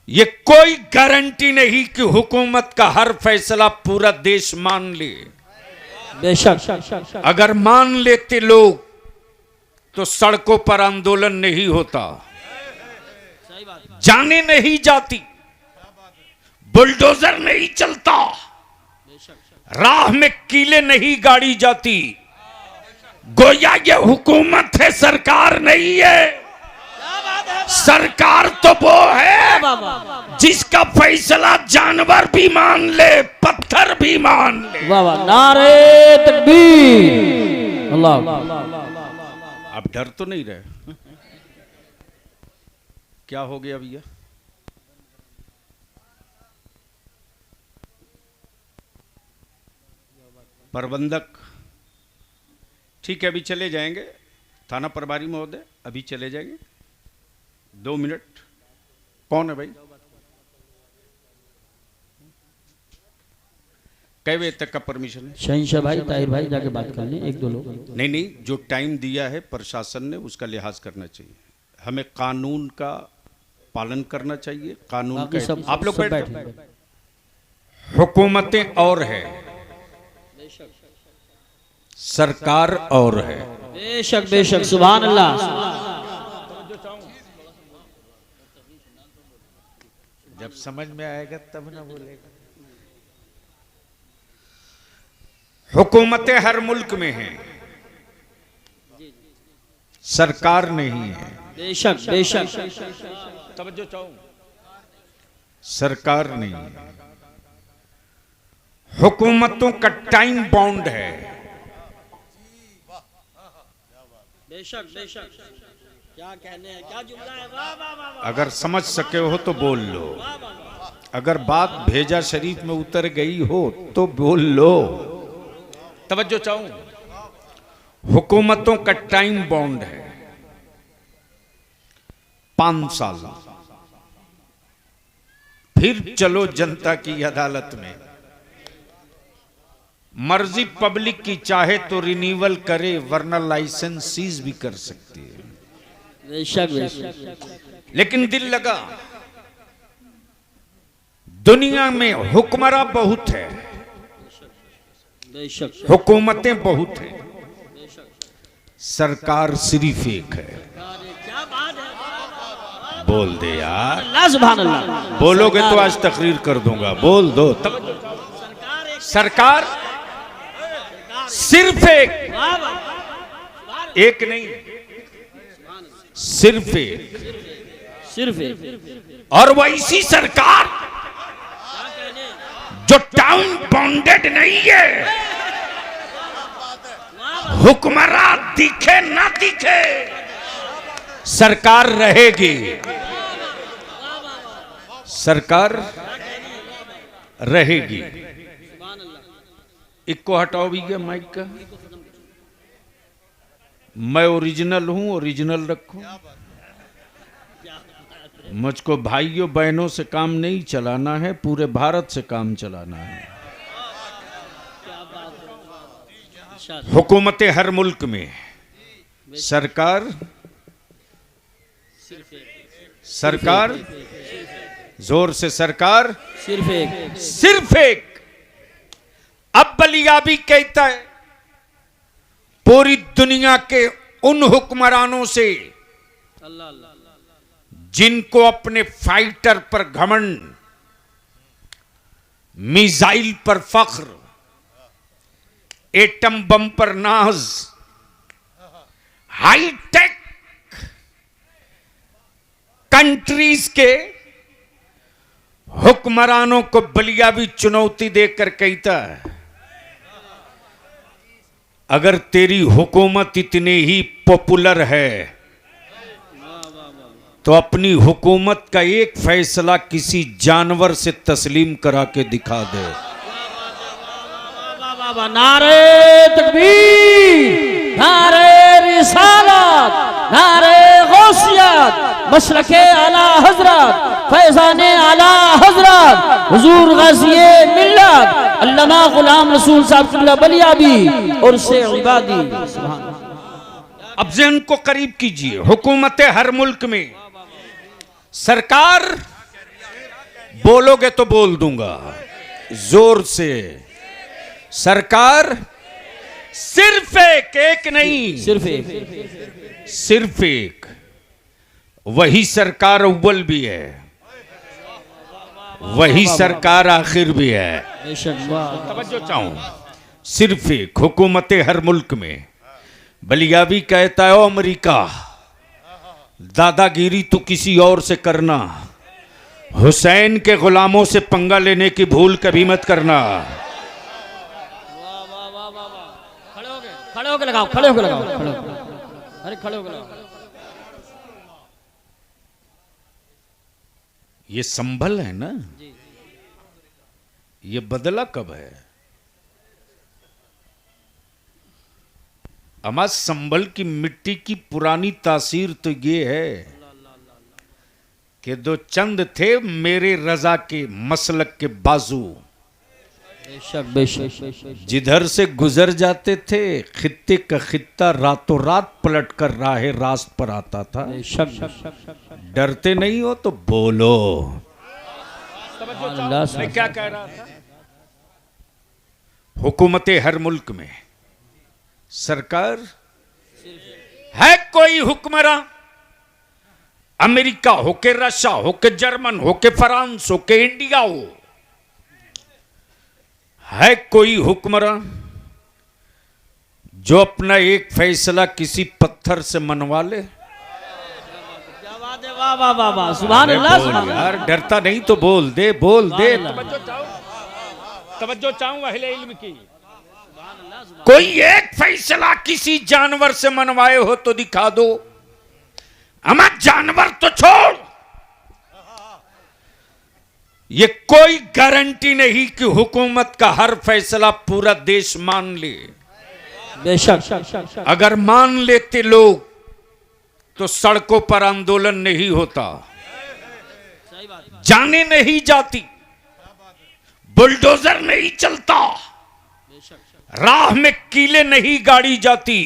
ये कोई गारंटी नहीं कि हुकूमत का हर फैसला पूरा देश मान ले। बेशक अगर मान लेते लोग तो सड़कों पर आंदोलन नहीं होता, जाने नहीं जाती, बुलडोजर नहीं चलता, राह में कीले नहीं गाड़ी जाती। गोया ये हुकूमत है, सरकार नहीं है। सरकार तो वो है जिसका फैसला जानवर भी मान ले, पत्थर भी मान ले। वाह वाह, नारे तकबीर। अल्लाह। अब डर तो नहीं रहे? क्या हो गया भैया? प्रबंधक ठीक है, अभी चले जाएंगे। थाना प्रभारी महोदय अभी चले जाएंगे, 2 मिनट। कौन है भाई? कै बजे तक का परमिशन है? शहंशाह भाई, ताहिर भाई जाके बात कर लें, 1-2 लोग। नहीं नहीं, जो टाइम दिया है प्रशासन ने उसका लिहाज करना चाहिए। हमें कानून का पालन करना चाहिए। कानून का सब आप लोग सब बैठे। बैठे। हुकूमतें और है, सरकार और है। बेशक बेशक, सुभान अल्लाह। जब समझ में आएगा तब ना बोलेगा। हुकूमतें हर मुल्क में हैं, सरकार नहीं है। बेशक बेशक, तवज्जो चाहूं, सरकार नहीं है। हुकूमतों का टाइम बाउंड है। बेशक बेशक, क्या कहने हैं, क्या जुमला है। वाह वाह वाह। अगर समझ सके हो तो बोल लो, अगर बात भेजा शरीफ में उतर गई हो तो बोल लो। तवज्जो चाहूं, हुकूमतों का टाइम बाउंड है 5 साल। फिर चलो जनता की अदालत में। मर्जी पब्लिक की, चाहे तो रिन्यूअल करे, वरना लाइसेंस सीज भी कर सकती है। बेशक बेशक, लेकिन दिल लगा, दुनिया में हुक्मरां बहुत है, बेशक हुकूमतें बहुत हैं, सरकार सिर्फ एक है। क्या बात है। बोल दे यार, अल्लाह सुभान अल्लाह। बोलोगे तो आज तकरीर कर दूंगा। बोल दो। सरकार सिर्फ एक, एक नहीं, सिर्फ एक। सिर्फ एक। और वैसी सरकार जो टाउन बाउंडेड नहीं है। हुक्मरान दिखे ना दिखे, सरकार रहेगी। सरकार रहेगी। इको हटाओ भी गया माइक का। मैं ओरिजिनल हूं, ओरिजिनल रखो। मुझको भाइयों बहनों से काम नहीं चलाना है, पूरे भारत से काम चलाना है। हुकूमतें हर मुल्क में, सरकार सरकार जोर से, सरकार सिर्फ एक। सिर्फ एक। अब बलियाबी कहता है पूरी दुनिया के उन हुक्मरानों से जिनको अपने फाइटर पर घमंड, मिसाइल पर फख्र, एटम बम पर नाज, हाईटेक कंट्रीज के हुक्मरानों को बलियाबी चुनौती देकर कहता है, अगर तेरी हुकूमत इतनी ही पॉपुलर है तो अपनी हुकूमत का एक फैसला किसी जानवर से तस्लीम करा के दिखा दे। नारे तकबीर, नारे रिसालत, नारे गौसियत, मशरके आला हजरत, फैजाने आला हजरत, हुजूर गाज़िए मिल्लत अल्लामा गुलाम रसूल साहब किबला बलियाबी और से इबादी। अब ज़हन को करीब कीजिए। हुकूमतें हर मुल्क में, सरकार बोलोगे तो बोल दूंगा जोर से। सरकार सिर्फ एक नहीं, सिर्फ एक। सिर्फ एक, वही सरकार अव्वल भी है, वही सरकार आखिर भी है। बेशक, वाह। तवज्जो चाहूं, सिर्फ एक हुकूमत हर मुल्क में। बलियावी कहता है, ओ अमेरिका, दादागिरी तो किसी और से करना, हुसैन के गुलामों से पंगा लेने की भूल कभी मत करना। वाह वाह वाह वाह वाह। खड़े हो गए, खड़े हो के लगाओ, खड़े हो के लगाओ, खड़े हो के। अरे खड़े हो के लगाओ। ये संभल है ना, जी। ये बदला कब है? अमा संभल की मिट्टी की पुरानी तासीर तो ये है कि दो चंद थे मेरे रजा के मसलक के बाजू, बेशक बेशक। जिधर से गुजर जाते थे खित्ते का खित्ता रातों रात पलट कर राह रास्त पर आता था। बेशक। डरते नहीं हो तो बोलो। अल्लाह से। मैं क्या कह रहा था? हुकूमत हर मुल्क में सरकार है, कोई हुक्मरान, अमेरिका हो के रशिया हो के जर्मन हो के फ्रांस हो के इंडिया हो, है कोई हुक्मरान जो अपना एक फैसला किसी पत्थर से मनवा ले? क्या बात है, वाह वाह वाह वाह, सुभान अल्लाह, बोल सुभान यार, डरता नहीं तो बोल दे, बोल दे। अल्लाह। तवज्जो चाहूं अहले इल्म की। कोई एक फैसला किसी जानवर से मनवाए हो तो दिखा दो। हमारा जानवर तो छोड़, ये कोई गारंटी नहीं कि हुकूमत का हर फैसला पूरा देश मान ले। बेशक। अगर मान लेते लोग तो सड़कों पर आंदोलन नहीं होता, सही बात। जाने नहीं जाती, बुलडोजर नहीं चलता, राह में कीले नहीं गाड़ी जाती।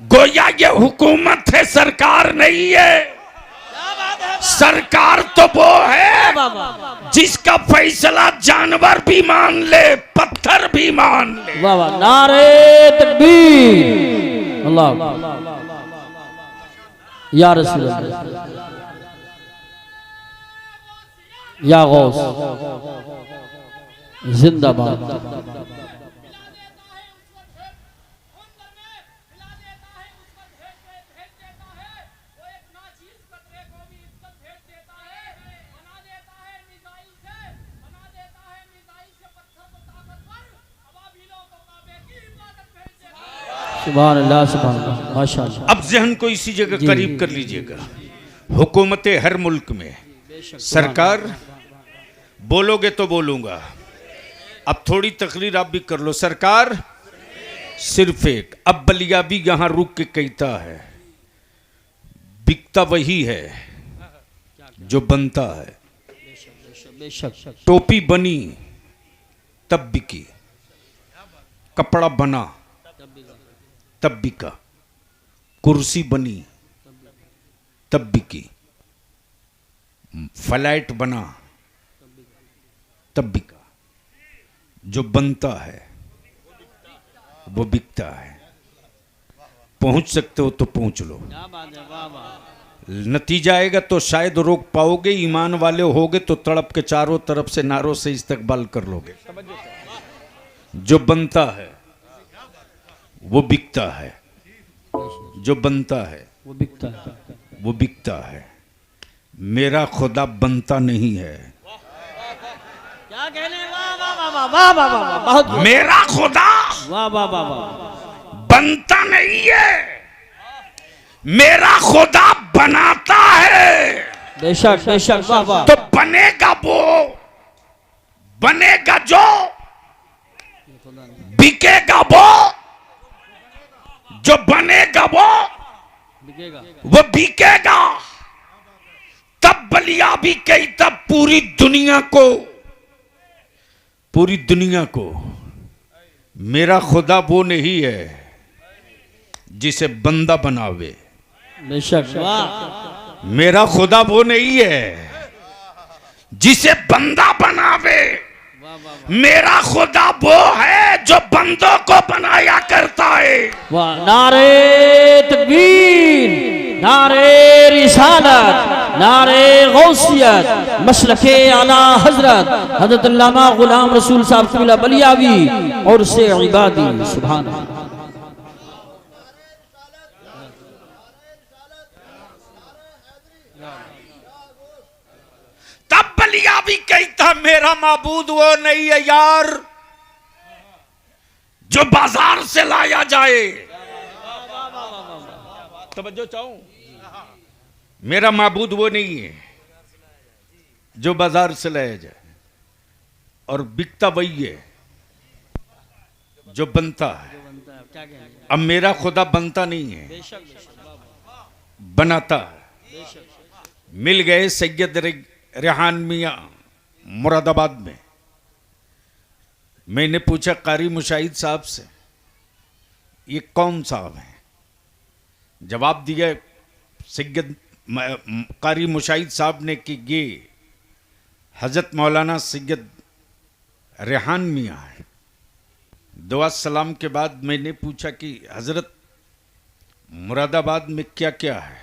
गोया ये हुकूमत है, सरकार नहीं है। सरकार तो वो है जिसका फैसला जानवर भी मान ले, पत्थर भी मान ले। वाह वाह, नारे तकबीर, अल्लाह या रसूल अल्लाह, या गौस जिंदाबाद। सुभान अल्लाह, सुभान अल्लाह, माशाअल्लाह। अब जहन को इसी जगह करीब कर लीजिएगा। हुकूमत हर मुल्क में सरकार, बोलोगे तो बोलूंगा। अब थोड़ी तकरीर आप भी कर लो। सरकार सिर्फ एक। अब बलियाबी यहां रुक के कहता है, बिकता वही है जो बनता है। टोपी बनी तब बिकी, कपड़ा बना तब बिका, कुर्सी बनी तब बिकी, फ्लैट बना तब बिका। जो बनता है वो बिकता है। पहुंच सकते हो तो पहुंच लो, नतीजा आएगा तो शायद रोक पाओगे। ईमान वाले होगे तो तड़प के चारों तरफ से नारों से इस्तकबाल कर लोगे। जो बनता है वो बिकता है, जो बनता है वो बिकता है, वो बिकता है। मेरा खुदा बनता नहीं है। क्या कहने, वाह वाह वाह वाह वाह वाह वाह, बहुत मेरा खुदा वाह वाह वाह वाह, बनता नहीं है, मेरा खुदा बनाता है। बेशक बेशक, वाह वाह। तो बनेगा वो, बनेगा जो, बिकेगा वो, जो बनेगा वो बिकेगा, वो बिकेगा। तब बलियाबी कही, तब पूरी दुनिया को, पूरी दुनिया को मेरा खुदा वो नहीं है जिसे बंदा बनावे। बेशक, वाह। मेरा खुदा वो नहीं है जिसे बंदा बनावे। वाह वाह मेरा खुदा वो है जो बंदों को बनाया करता है। वाह। नारे तकबीर, नारे रिसालत, नारे गौसियत, मसलके आला हजरत हजरत अल्लामा गुलाम रसूल साहब क़िबला बलियावी और से इबादी। सुभान अल्लाह। तब बलियावी कहता मेरा माबूद वो नहीं है यार जो बाजार से लाया जाए। तवज्जो चाहूं, मेरा माबूद वो नहीं है जो बाजार से लाया जाए, और बिकता वही है जो बनता है। अब मेरा खुदा बनता नहीं है, बनाता है। मिल गए सैयद रेहान मियां मुरादाबाद में। मैंने पूछा कारी मुशाहिद साहब से ये कौन साहब है? जवाब दिया सैयद कारी मुशाहिद साहब ने कि ये हजरत मौलाना सैयद रेहान मियां है। दुआ सलाम के बाद मैंने पूछा कि हजरत मुरादाबाद में क्या क्या है?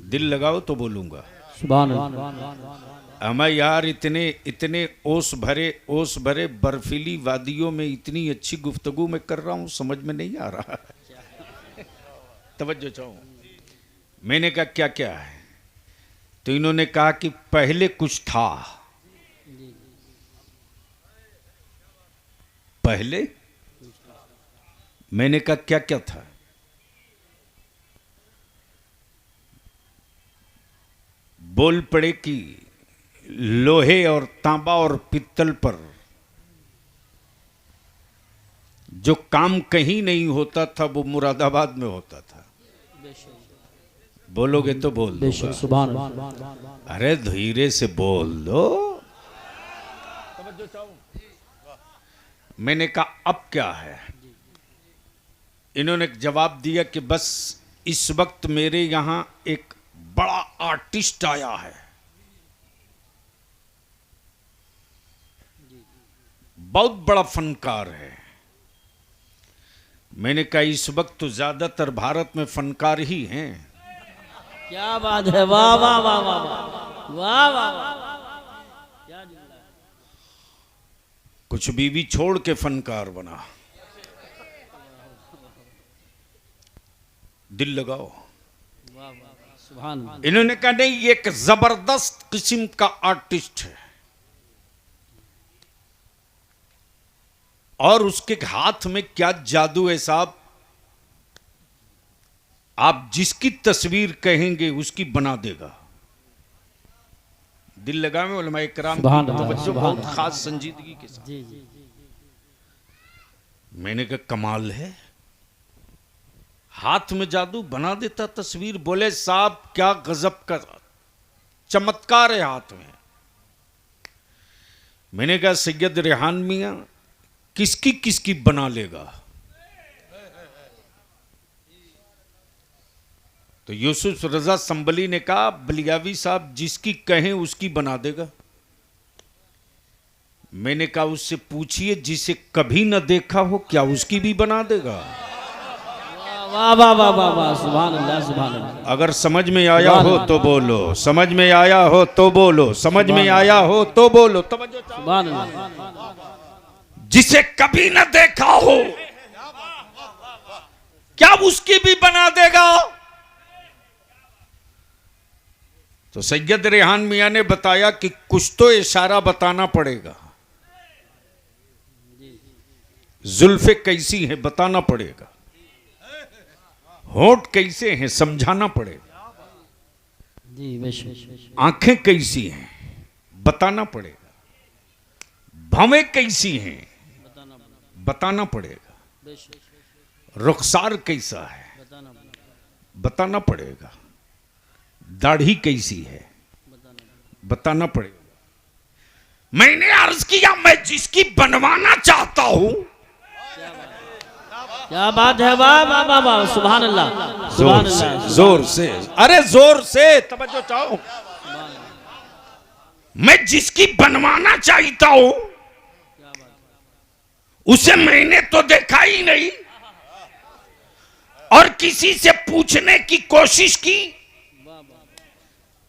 दिल लगाओ तो बोलूंगा। सुभान अल्लाह। हमें यार इतने इतने ओस भरे बर्फीली वादियों में इतनी अच्छी गुफ्तगू मैं कर रहा हूं, समझ में नहीं आ रहा। तवज्जो चाहूं, मैंने कहा क्या क्या है? तो इन्होंने कहा कि पहले कुछ था। पहले? मैंने कहा क्या क्या था? बोल पड़े कि लोहे और तांबा और पित्तल पर जो काम कहीं नहीं होता था वो मुरादाबाद में होता था। बोलोगे तो बोल दो। सुभान। अरे धीरे से बोल दो। मैंने कहा अब क्या है? इन्होंने जवाब दिया कि बस इस वक्त मेरे यहां एक बड़ा आर्टिस्ट आया है, बहुत बड़ा फनकार है। मैंने कहा इस वक्त तो ज्यादातर भारत में फनकार ही हैं। क्या बात है, वाह वाह वाह वाह वाह वाह। कुछ बीवी छोड़ के फनकार बना। दिल लगाओ। सुभान। इन्होंने कहा नहीं ये एक जबरदस्त किस्म का आर्टिस्ट है, और उसके हाथ में क्या जादू है साहब, आप जिसकी तस्वीर कहेंगे उसकी बना देगा। दिल लगा में उलमा इकराम की तवज्जो बहुत खास संजीदगी के साथ। मैंने कहा कमाल है, हाथ में जादू बना देता तस्वीर। बोले साहब क्या गजब का चमत्कार है हाथ में। मैंने कहा सैयद रेहान मियां किसकी किसकी बना लेगा? तो यूसुफ रजा संबली ने कहा बलियावी साहब जिसकी कहें उसकी बना देगा। मैंने कहा उससे पूछिए जिसे कभी न देखा हो क्या उसकी भी बना देगा? वाह वाह वाह वाह वाह। सुभान अल्लाह, सुभान अल्लाह। अगर समझ में आया हो तो बोलो, समझ में आया हो तो बोलो, समझ में आया हो तो बोलो। सुभान अल्लाह। जिसे कभी न देखा हो क्या उसकी भी बना देगा? तो सैयद रेहान मियां ने बताया कि कुछ तो इशारा बताना पड़ेगा। जुल्फे कैसी हैं बताना पड़ेगा, होंठ कैसे हैं समझाना पड़ेगा, जी बेशक। आंखें कैसी हैं बताना पड़ेगा, भवें कैसी हैं बताना पड़ेगा, रुखसार कैसा है बताना पड़ेगा, दाढ़ी कैसी है बताना पड़ेगा। मैंने अर्ज किया मैं जिसकी बनवाना चाहता हूं। क्या बात है, वाह वाह वाह वाह। सुभान अल्लाह, सुभान अल्लाह। जोर से, अरे जोर से तवज्जो चाहो। मैं जिसकी बनवाना चाहता हूं उसे मैंने तो देखा ही नहीं, और किसी से पूछने की कोशिश की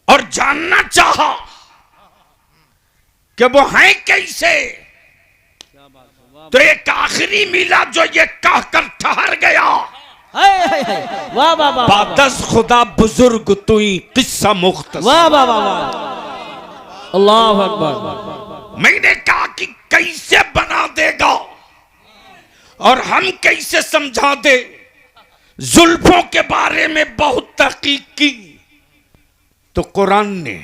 और जानना चाहा कि वो हैं कैसे, तो एक आखिरी मिला जो ये कहकर ठहर गया, वाह वाह वाह, बादस खुदा बुजुर्ग तुई किस्सा मुख्तसर। वाह वाह वाह वाह, अल्लाह अकबर। मैंने कहा कि कैसे बना देगा और हम कैसे समझा दे। जुल्फों के बारे में बहुत तहकीक की तो कुरान ने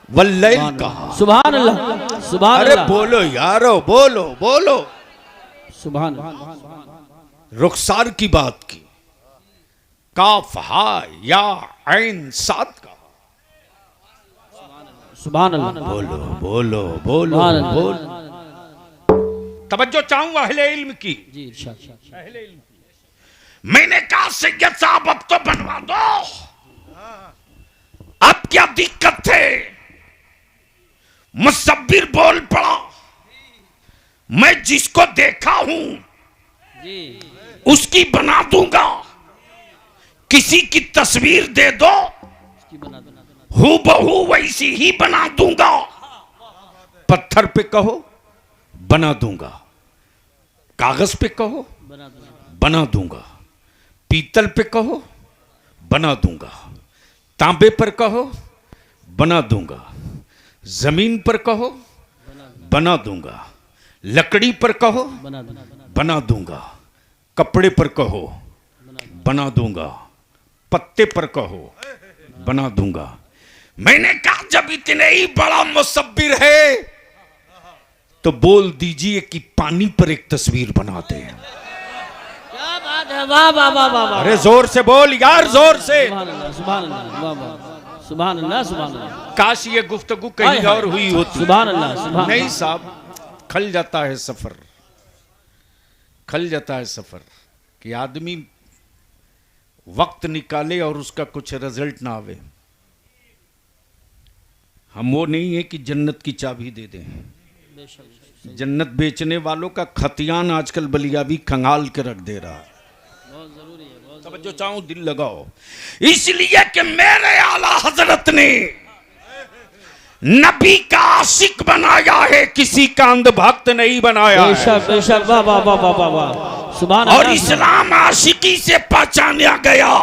वल्लैल कहा। सुभान अल्लाह, सुभान अरे अल्लाह, बोलो यारो, बोलो बोलो। सुभान रुखसार की बात की, काफ हा या ऐन साद का। सुभान अल्लाह, बोलो बोलो बोलो सुभान अल्लाह। बोलो। तवज्जो चाहूंगा अहले इल्म की। जी इरशाद। अहले इल्म की। मैंने कहा सैयद साहब अब तो बनवा दो, अब क्या दिक्कत थे। मुसब्बिर बोल पड़ा, मैं जिसको देखा हूं जी उसकी बना दूंगा, किसी की तस्वीर दे दो इसकी बना देना। हूबहू वैसी ही बना दूंगा। पत्थर पे कहो बना दूंगा, कागज पे कहो बना देना। बना दूंगा, पीतल पे कहो बना दूंगा, तांबे पर कहो बना दूंगा, जमीन पर कहो बना दूंगा, लकड़ी पर कहो बना देना। बना दूंगा, कपड़े पर कहो बना दूंगा, पत्ते पर कहो बना दूंगा। मैंने कहा जब इतने ही बड़ा मुसब्बिर है तो बोल दीजिए कि पानी पर एक तस्वीर बना दे। क्या बात है, वाह वाह वाह वाह वाह। अरे जोर से बोल यार, जोर से। सुभान अल्लाह, सुभान अल्लाह, वाह वाह, सुभान अल्लाह, सुभान अल्लाह। काश ये गुफ्तगू कहीं और हुई होती। सुभान अल्लाह, सुभान नहीं साहब, खल जाता है सफर, खल जाता है सफर कि आदमी वक्त निकाले और उसका कुछ रिजल्ट ना आवे। हम वो नहीं है कि जन्नत की चाबी दे दें। जन्नत बेचने वालों का खतियान आजकल बलियाबी खंगाल के रख दे रहा है। तवज्जो चाहूं, दिल लगाओ, इसलिए कि मेरे आला हजरत ने नबी का आशिक बनाया है, किसी का अंधभक्त नहीं बनाया है। बेशक बेशक, वाह वाह वाह वाह वाह, सुभान और अल्लाह। इस्लाम आशिकी से पहचाना गया,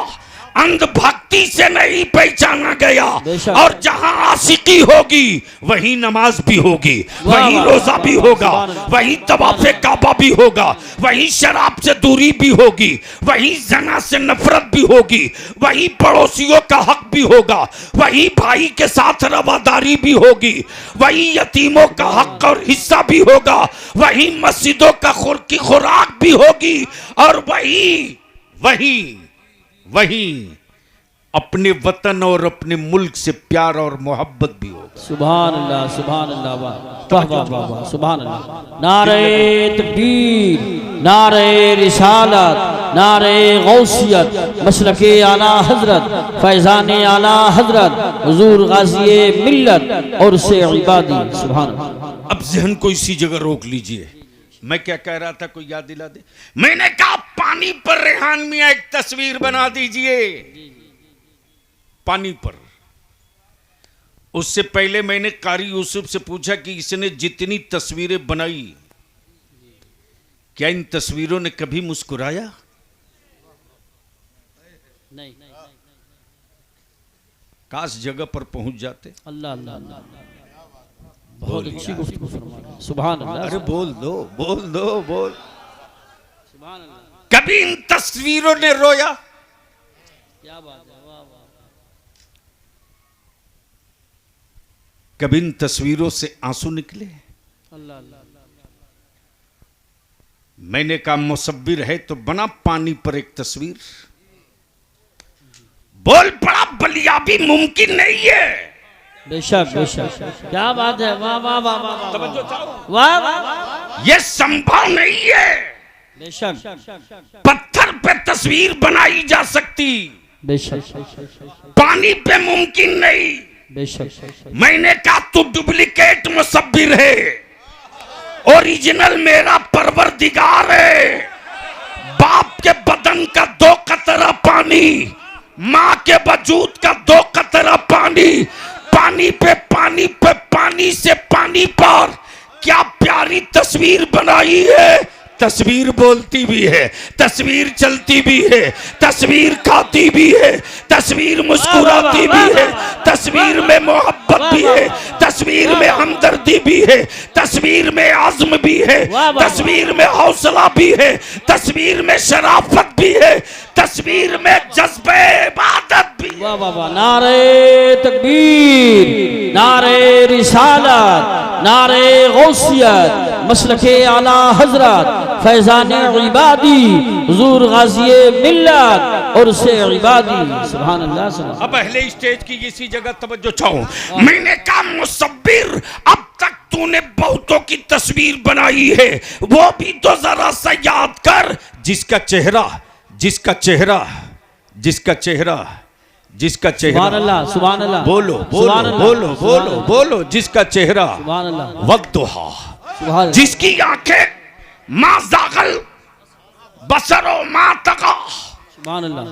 अंधभक्ति से नहीं पहचाना गया। बेशक। और जहां आशिकी होगी वहीं नमाज भी होगी, वाह, वहीं वाह। रोजा भी होगा, सुभान अल्लाह। वहीं तवाफ़े काबा भी होगा, वहीं शराब से दूरी भी होगी, वहीं जना से नफरत भी होगी, वहीं पड़ोसियों का हक भी होगा, वहीं भाई के साथ रवादारी भी होगी, वहीं यतीमों का हक और हिस्सा भी होगा, वहीं मस्जिदों का की खुराक भी होगी, और वहीं अपने वतन और अपने मुल्क से प्यार और मोहब्बत भी होगा। सुभान अल्लाह, सुभान अल्लाह, वाह वाह वाह वाह वाह, सुभान अल्लाह। नारे तकबीर, नारे रिसालत, नारे गौसियत, मसलके आला हजरत, फैजान आला हजरत, हुजूर गाज़ी मिल्लत और से इबादी। सुभान अल्लाह। अब जहन को इसी जगह रोक लीजिए। मैं क्या कह रहा था, कोई याद दिला दे। मैंने कहा पानी पर रेहान मियां एक तस्वीर बना दीजिए, पानी पर। उससे पहले मैंने कारी यूसुफ से पूछा कि इसने जितनी तस्वीरें बनाई, क्या इन तस्वीरों ने कभी मुस्कुराया? नहीं, काश जगह पर पहुंच जाते। अल्लाह अल्लाह अल्लाह, बहुत अच्छी गुफ्तगू फरमा। सुभान अल्लाह, अरे बोल दो, बोल दो, बोल। सुभान अल्लाह। कभी इन तस्वीरों ने रोया? क्या बात है, वाह वाह। कभी इन तस्वीरों से आंसू निकले? अल्लाह अल्लाह। मैंने कहा मुसब्बिर है तो बना पानी पर एक तस्वीर। बोल पड़ा बलियाबी मुमकिन नहीं है। बेशक बेशक, क्या बात है, वाह वाह वाह वाह वाह वाह वाह, ये संभव नहीं है। बेशक पत्थर पे तस्वीर बनाई जा सकती, बेशक, पानी पे मुमकिन नहीं। बेशक। मैंने कहा तू डुप्लीकेट मुसब्बिर है, ओरिजिनल मेरा परवरदिगार है। बाप के बदन का 2 कतरा पानी, माँ के वजूद का 2 कतरा पानी, पानी पे पानी पे पानी से पानी पर क्या प्यारी तस्वीर बनाई है। तस्वीर बोलती भी है, तस्वीर चलती भी है, तस्वीर खाती भी है, तस्वीर मुस्कुराती भी है, तस्वीर में मोहब्बत भी है, तस्वीर में हमदर्दी भी है, तस्वीर में आज़्म भी है, तस्वीर में हौसला भी है, तस्वीर में शराफत भी है, तस्वीर में जज्बे इबादत भी है। वाह वाह वाह, नारे तकबीर, नारे रिसालत, नारे गौसियत, मसलके आला हजरत फैजान इबादी हुजूर गाज़ी मिल्लत और से इबादी। सुभान अल्लाह सुभान। अब पहले स्टेज की इसी जगह तवज्जो चाहूं। मैंने कहा मुसब्बिर, अब तक तूने बहुतों की तस्वीर बनाई है, वो भी तो जरा सा याद कर। जिसका चेहरा जिसका चेहरा जिसका चेहरा जिसका चेहरा, सुभान अल्लाह सुभान अल्लाह, बोलो बोलो बोलो बोलो बोलो, जिसका चेहरा सुभान अल्लाह, वद्दुहा, सुभान जिसकी आंखें मां जागल बसरो मां तका, सुभान अल्लाह,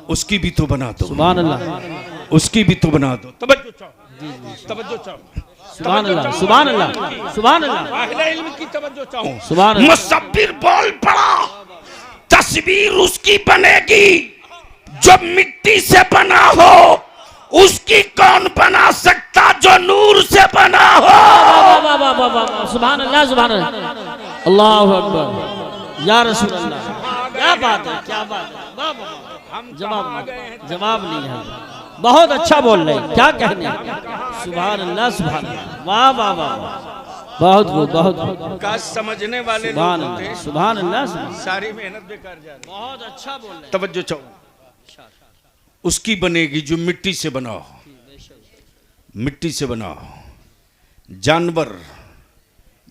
उसकी भी तो बना दो, सुभान अल्लाह, उसकी भी तो बना दो। तवज्जो चाहो, तवज्जो चाहो, सुभान अल्लाह, सुभान अल्लाह, सुभान अल्लाह, अहले इल्म की तवज्जो चाहो। सुभान अल्लाह। मुसब्बिर बोल पड़ा, तस्वीर उसकी बनेगी जो मिट्टी से बना हो, उसकी कौन बना सकता जो नूर से बना हो। वाह वाह वाह वाह वाह, सुभान अल्लाह सुभान अल्लाह, अल्लाहु अकबर, या रसूल अल्लाह, क्या बात है, क्या बात है, वाह वाह वाह, जवाब नहीं है, बहुत अच्छा बोल रहे हैं, क्या कहने, सुभान अल्लाह सुभान अल्लाह, वाह वाह वाह, बहुत खूब बहुत खूब, का समझने वाले सुभान लोग अल्लाह थे, सुभान अल्लाह सुभान, सारी मेहनत बेकार जा रही। बहुत अच्छा बोल रहे हैं, तवज्जो चाहो, उसकी बनेगी जो मिट्टी से बना हो, मिट्टी से बना हो। जानवर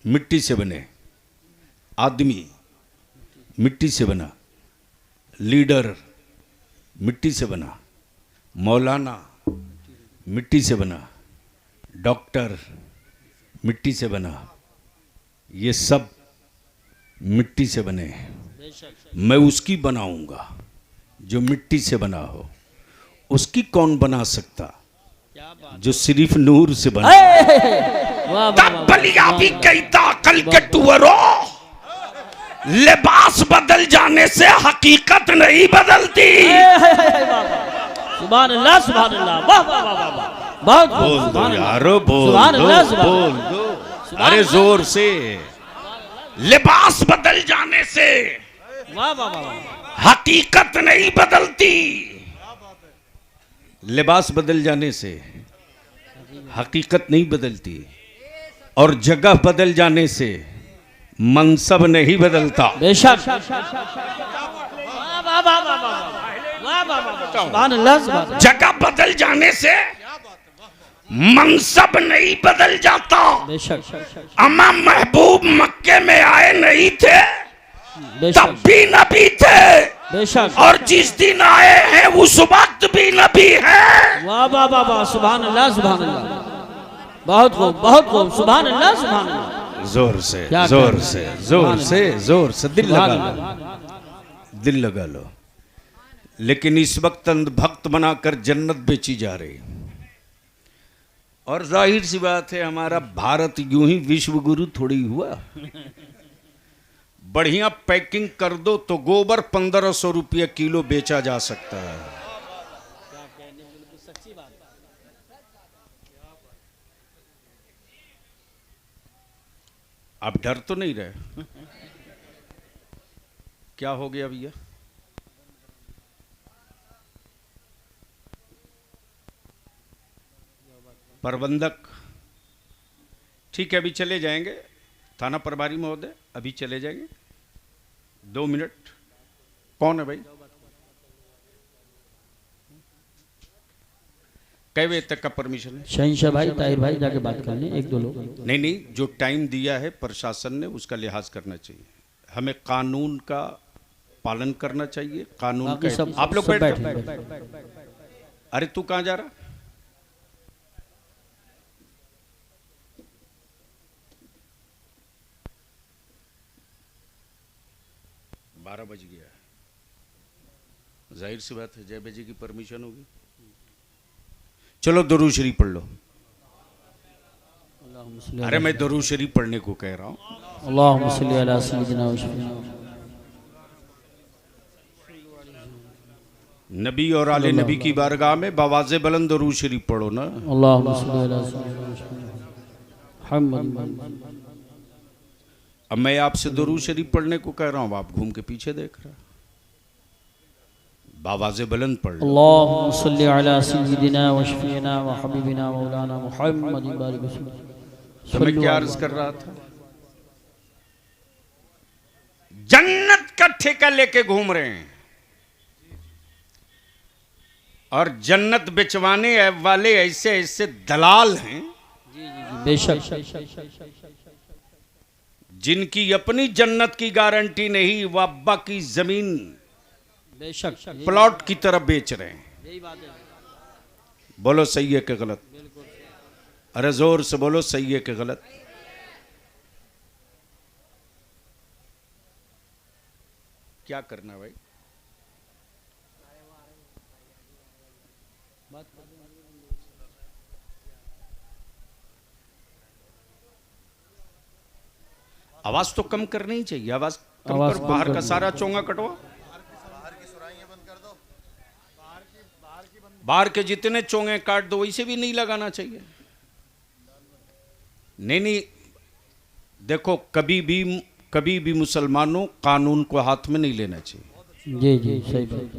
मिट्टी से बने, आदमी मिट्टी से बना, लीडर मिट्टी से बना, मौलाना मिट्टी से बना, डॉक्टर मिट्टी से बना, ये सब मिट्टी से बने। मैं उसकी बनाऊंगा जो मिट्टी से बना हो, उसकी कौन बना सकता जो सिर्फ नूर से बना। तब बलिया भी कहता कल के टुअरो, लिबास बदल जाने से हकीकत नहीं बदलती। सुभान अल्लाह सुभान अल्लाह, वाह वाह वाह वाह, बहुत बोल दो सुभान अल्लाह, यारो, बोल सुभान दो, अल्लाह, सुभान बोल दो, अरे जोर से। लिबास बदल जाने से वाह वाह वाह, हकीकत नहीं बदलती। लिबास बदल जाने से हकीकत नहीं बदलती, और जगह बदल जाने से मनसब नहीं बदलता। बेशक, वाह वाह वाह वाह वाह वाह वाह, सुभान अल्लाह सुभान अल्लाह, जगह बदल जाने से मनसब नहीं बदल जाता। बेशक अम्मा महबूब मक्के में आए नहीं थे, तब बेशक भी नबी थे, बेशक, और जिस दिन आए हैं उस वक्त भी नबी है। वाह वाह वाह वाह, सुभान अल्लाह सुभान अल्लाह, बहुत खूब बहुत खूब, सुभान अल्लाह सुभान अल्लाह, जोर से क्या जोर कहना? से जोर से जोर से दिल सुभान लगा लो, दिल लगा लो। लेकिन इस वक्त भक्त बनाकर जन्नत बेची जा रही, और जाहिर सी बात है हमारा भारत यूं ही विश्व गुरु थोड़ी हुआ। बढ़िया पैकिंग कर दो तो गोबर 1500 रुपये किलो बेचा जा सकता है। आप डर तो नहीं रहे? क्या हो गया भैया? प्रबंधक ठीक है, अभी चले जाएंगे। थाना प्रभारी महोदय अभी चले जाएंगे, 2 मिनट। कौन है भाई? कै बजे तक का परमिशन है? शहंशाह भाई ताहिर भाई जाके बात कर लें, एक दो लोग। नहीं नहीं, जो टाइम दिया है प्रशासन ने उसका लिहाज करना चाहिए। हमें कानून का पालन करना चाहिए। कानून बाकी का सब आप लोग सब बैठ बैठे जाओ। अरे तू कहाँ जा रहा? 12 बज गया, जाहिर सी बात है 6 बजे की परमिशन होगी। चलो दुरूद शरीफ पढ़ लो। अरे मैं दुरूद शरीफ पढ़ने को कह रहा हूँ। अल्लाहुम्मा सल्ली अला सय्यिदिना व शफीना नबी और आले नबी की बारगाह में बवाज़े बुलंद दुरूद शरीफ पढ़ो ना। अल्लाहुम्मा सल्ली अला सय्यिदिना व शफीना मुहम्मद। अब मैं आपसे दुरूद शरीफ पढ़ने को कह रहा हूँ, आप घूम के पीछे देख रहे हैं। बवाज़े बुलंद पढ़ लो। अल्लाहुम्मा सल्ली अला सय्यिदिना व शफीना व हबीबिना मौलाना मुहम्मद बारिक वसल्लम। तो मैं क्या अर्ज कर रहा था, जन्नत का ठेका लेके घूम रहे हैं और जन्नत बेचवाने वाले ऐसे ऐसे दलाल हैं बेशक जिनकी अपनी जन्नत की गारंटी नहीं, वह अब्बा की जमीन बेशक प्लॉट की तरफ बेच रहे हैं। बोलो सही है कि गलत? अरे जोर से बोलो, सही है कि गलत? क्या करना भाई? आवाज तो कम करनी ही चाहिए। आवाज कम आवाज कर, कम बाहर कर का दो। सारा चोंगा कटवा। बाहर के जितने चोंगे काट दो, वैसे भी नहीं लगाना चाहिए। नहीं, देखो कभी भी मुसलमानों कानून को हाथ में नहीं लेना चाहिए। जी जी सही बात।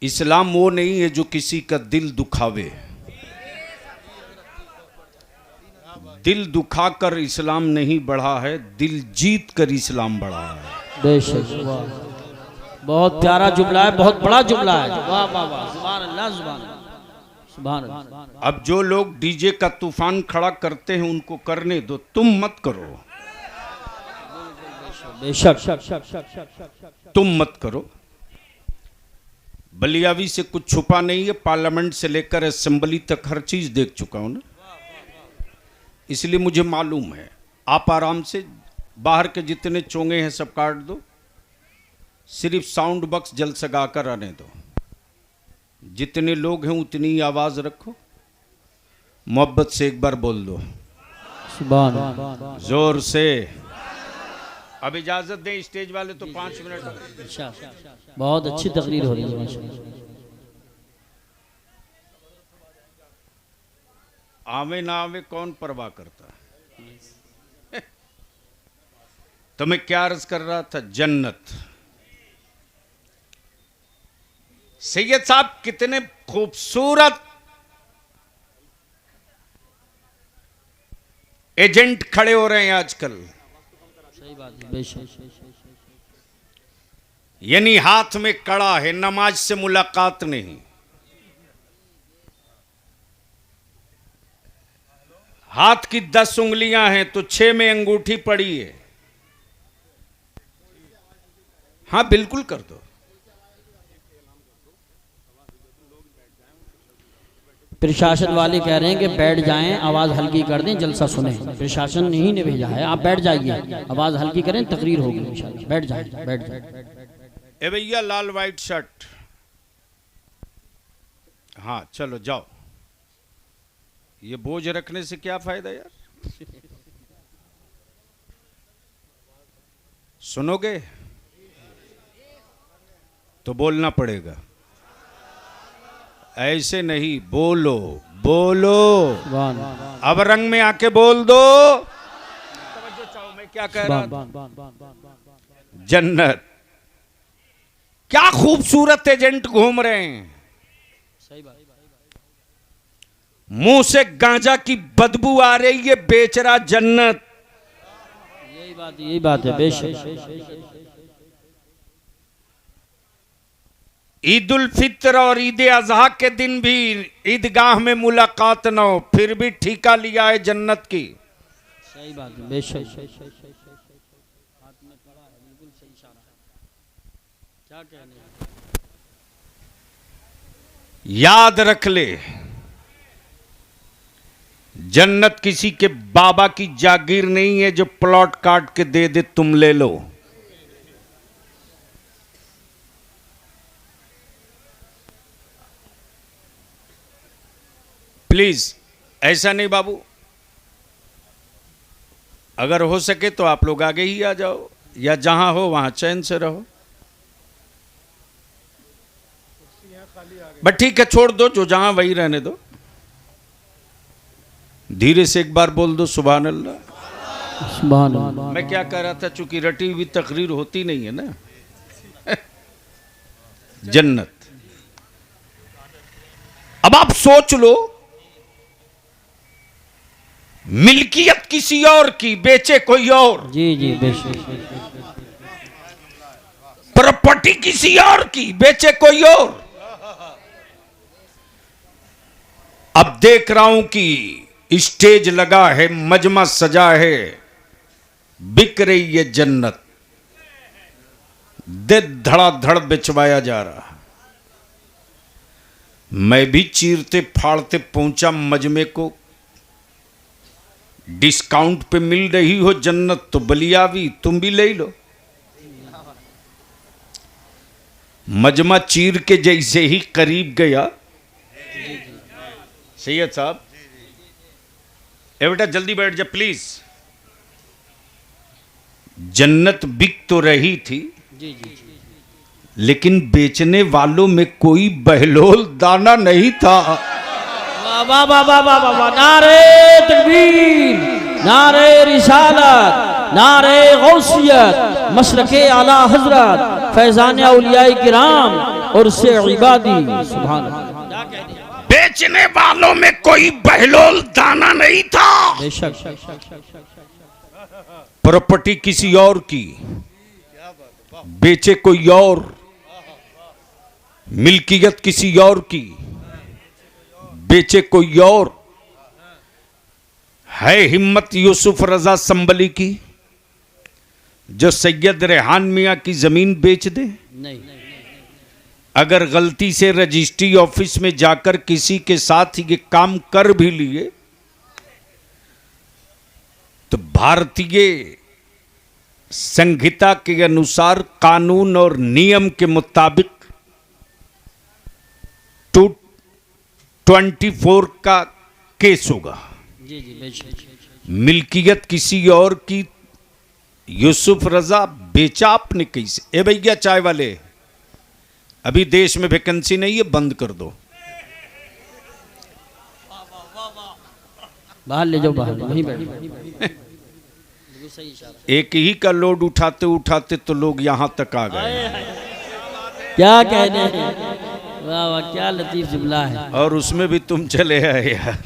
इस्लाम वो नहीं है जो किसी का दिल दुखावे। दिल दुखाकर इस्लाम नहीं बढ़ा है, दिल जीत कर इस्लाम बढ़ा है। बेशक वाह, बहुत प्यारा जुमला है, बहुत बड़ा जुमला है। वाह वाह वाह, सुभान अल्लाह सुभान अल्लाह सुभान अल्लाह। अब जो लोग डीजे का तूफान खड़ा करते हैं उनको करने दो, तुम मत करो। बेशक तुम मत करो। बलियावी से कुछ छुपा नहीं है, पार्लियामेंट से लेकर असेंबली तक हर चीज देख चुका हूं ना, इसलिए मुझे मालूम है। आप आराम से बाहर के जितने चोंगे हैं सब काट दो, सिर्फ साउंड बॉक्स जलसगा कर आने दो। जितने लोग हैं उतनी ही आवाज रखो, मोहब्बत से एक बार बोल दो, सुभान जोर से। अब इजाजत दें स्टेज वाले तो 5 मिनट। बहुत अच्छी तकरीर हो रही है माशाअल्लाह। आवे ना आवे कौन परवाह करता है। तो मैं क्या अर्ज कर रहा था, जन्नत। सैयद साहब कितने खूबसूरत एजेंट खड़े हो रहे हैं आजकल। सही बात है बेशक। यानी हाथ में कड़ा है, नमाज से मुलाकात नहीं। हाथ की 10 उंगलियां हैं तो 6 में अंगूठी पड़ी है। हाँ बिल्कुल कर दो। प्रशासन वाले कह रहे हैं कि बैठ जाएं, आवाज हल्की कर दें, जलसा सुने। प्रशासन ही ने भेजा है, आप बैठ जाइए, आवाज हल्की करें, तकरीर होगी इंशाल्लाह। बैठ जाएं, बैठ जाएं। ए भैया लाल वाइट शर्ट, हाँ चलो जाओ। ये बोझ रखने से क्या फायदा यार? सुनोगे तो बोलना पड़ेगा, ऐसे नहीं। बोलो बोलो, अब रंग में आके बोल दो। तवज्जो चाहो, मैं क्या कह रहा था? जन्नत। क्या खूबसूरत एजेंट घूम रहे हैं, सही बात। मुंह से गांजा की बदबू आ रही है, बेच रहा जन्नत। यही बात है बेशक। ईद उल फित्र और ईद अजहा के दिन भी ईदगाह में मुलाकात न हो, फिर भी ठेका लिया है जन्नत की। सही बात है बेशक। याद रख ले, जन्नत किसी के बाबा की जागीर नहीं है जो प्लॉट काट के दे दे तुम ले लो। प्लीज ऐसा नहीं बाबू, अगर हो सके तो आप लोग आगे ही आ जाओ, या जहां हो वहां चैन से रहो। बट ठीक है, छोड़ दो, जो जहां वही रहने दो। धीरे से एक बार बोल दो सुभान अल्लाह। सुभान अल्लाह। मैं क्या कह रहा था, चूंकि रटी हुई तकरीर होती नहीं है ना। जन्नत। अब आप सोच लो, मिल्कियत किसी और की, बेचे कोई और। जी जी बेशक। प्रॉपर्टी किसी और की, बेचे कोई और। अब देख रहा हूं कि स्टेज लगा है, मजमा सजा है, बिक रही है जन्नत, दे धड़ाधड़ बिचवाया जा रहा। मैं भी चीरते फाड़ते पहुंचा मजमे को। डिस्काउंट पे मिल रही हो जन्नत तो बलियावी, तुम भी ले लो। मजमा चीर के जैसे ही करीब गया, सैयद साहब, ए बेटा जल्दी बैठ जा प्लीज। जन्नत बिक तो रही थी, जी जी। लेकिन बेचने वालों में कोई बहलोल दाना नहीं था। वाह वाह वाह वाह वाह वाह। नारे तकबीर, नारे रिसालत, नारे गौसियत, मसलके आला हजरत, फैजान औलिया किराम और से इबादी। सुभान अल्लाह। बेचने वालों में कोई बहलोल दाना नहीं था। बेशक। प्रॉपर्टी किसी और की, बेचे कोई और। मिल्कियत किसी और की, बेचे कोई और। है हिम्मत यूसुफ रजा संबली की, जो सैयद रेहान मियां की जमीन बेच दे? नहीं। अगर गलती से रजिस्ट्री ऑफिस में जाकर किसी के साथ ये काम कर भी लिए तो भारतीय संहिता के अनुसार, कानून और नियम के मुताबिक 224 का केस होगा। जी जी बेशक। मिल्कियत किसी और की, यूसुफ रजा बेचा आपने कैसे? ए भैया चाय वाले, अभी देश में वैकेंसी नहीं है, बंद कर दो। बाहर ले जाओ, बाहर वहीं बैठ। एक ही का लोड उठाते उठाते तो लोग यहां तक आ गए। क्या कहने हैं, वाह वाह, क्या लतीफ जुमला है। और उसमें भी तुम चले आए यार।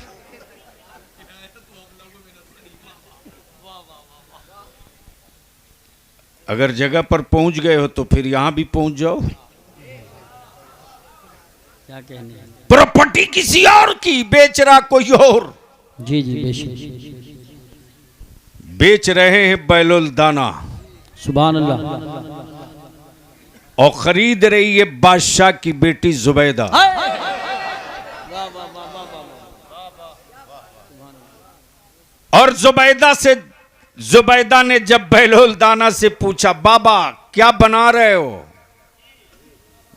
अगर जगह पर पहुंच गए हो तो फिर यहां भी पहुंच जाओ। क्या कहने हैं। प्रॉपर्टी किसी और की, बेच रहा कोई और। जी जी बेशक। बेच रहे हैं बैलोल दाना, सुभान अल्लाह। और खरीद रही है बादशाह की बेटी जुबैदा। और जुबैदा ने जब बैलोल दाना से पूछा, बाबा क्या बना रहे हो?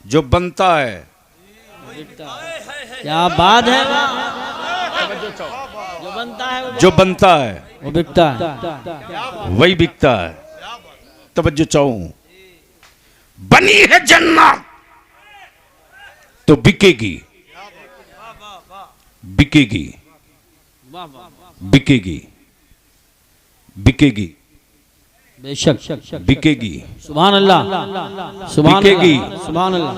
जो बनता है। क्या बात है। जो बनता है जो बनता है वो बिकता है, वही बिकता है। तवज्जो चाहूं, बनी है जन्नत तो बिकेगी, बिकेगी, बिकेगी, बिकेगी, बेशक बिकेगी। सुभान अल्लाह, सुभान बिकेगी। अल्लाह, सुभान अल्लाह।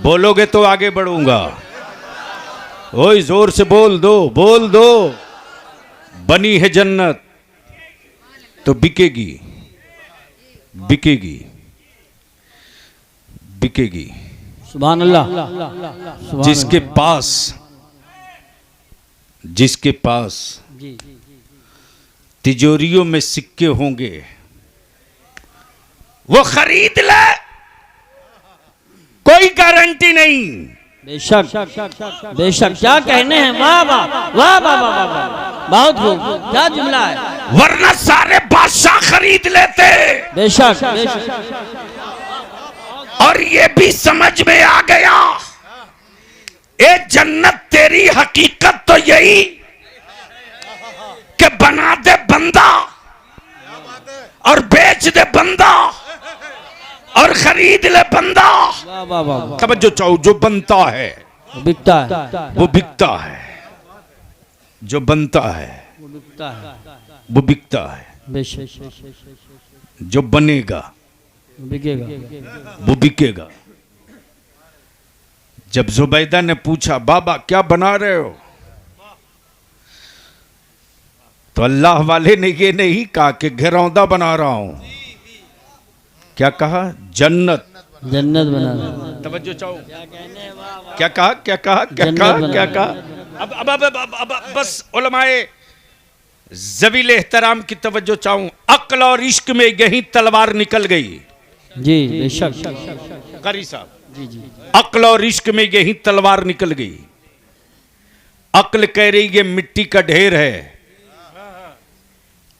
बोलोगे तो आगे बढ़ूंगा। ओए जोर से बोल दो, बोल दो। बनी है जन्नत तो बिकेगी, बिकेगी, बिकेगी। सुभान अल्लाह, सुभान जिसके पास, जिसके पास जी तिजोरियों में सिक्के होंगे वो खरीद ले, कोई गारंटी नहीं। बेशक बेशक। क्या कहने हैं, वाह वाह वाह वाह वाह वाह, बहुत खूब, क्या जुमला है। वरना सारे बादशाह खरीद लेते। बेशक बेशक। और ये भी समझ में आ गया ए जन्नत तेरी हकीकत तो यही कि बना दे बंदा और बेच दे बंदा और खरीद ले बंदा। वाह वाह वाह, तवज्जो चाहो, जो बनता है बिकता है, वो बिकता है, जो बनता है वो बिकता है, वो बिकता है, बेशक जो बनेगा बिकेगा। वो बिकेगा। जब जुबैदा ने पूछा बाबा क्या बना रहे हो, तो अल्लाह वाले ने ये नहीं कहा कि घरौंदा बना रहा हूं, क्या कहा? जन्नत। जन्नत बना रहा। तवज्जो चाहो, क्या कहा क्या कहा क्या कहा क्या कहा? अब बस उलमाए ज़वील एहतराम की तवज्जो चाहूं, अक्ल और इश्क में यही तलवार निकल गई। जी बेशक, कारी साहब, जी जी, अक्ल और इश्क में यही तलवार निकल गई। अक्ल कह रही है मिट्टी का ढेर है,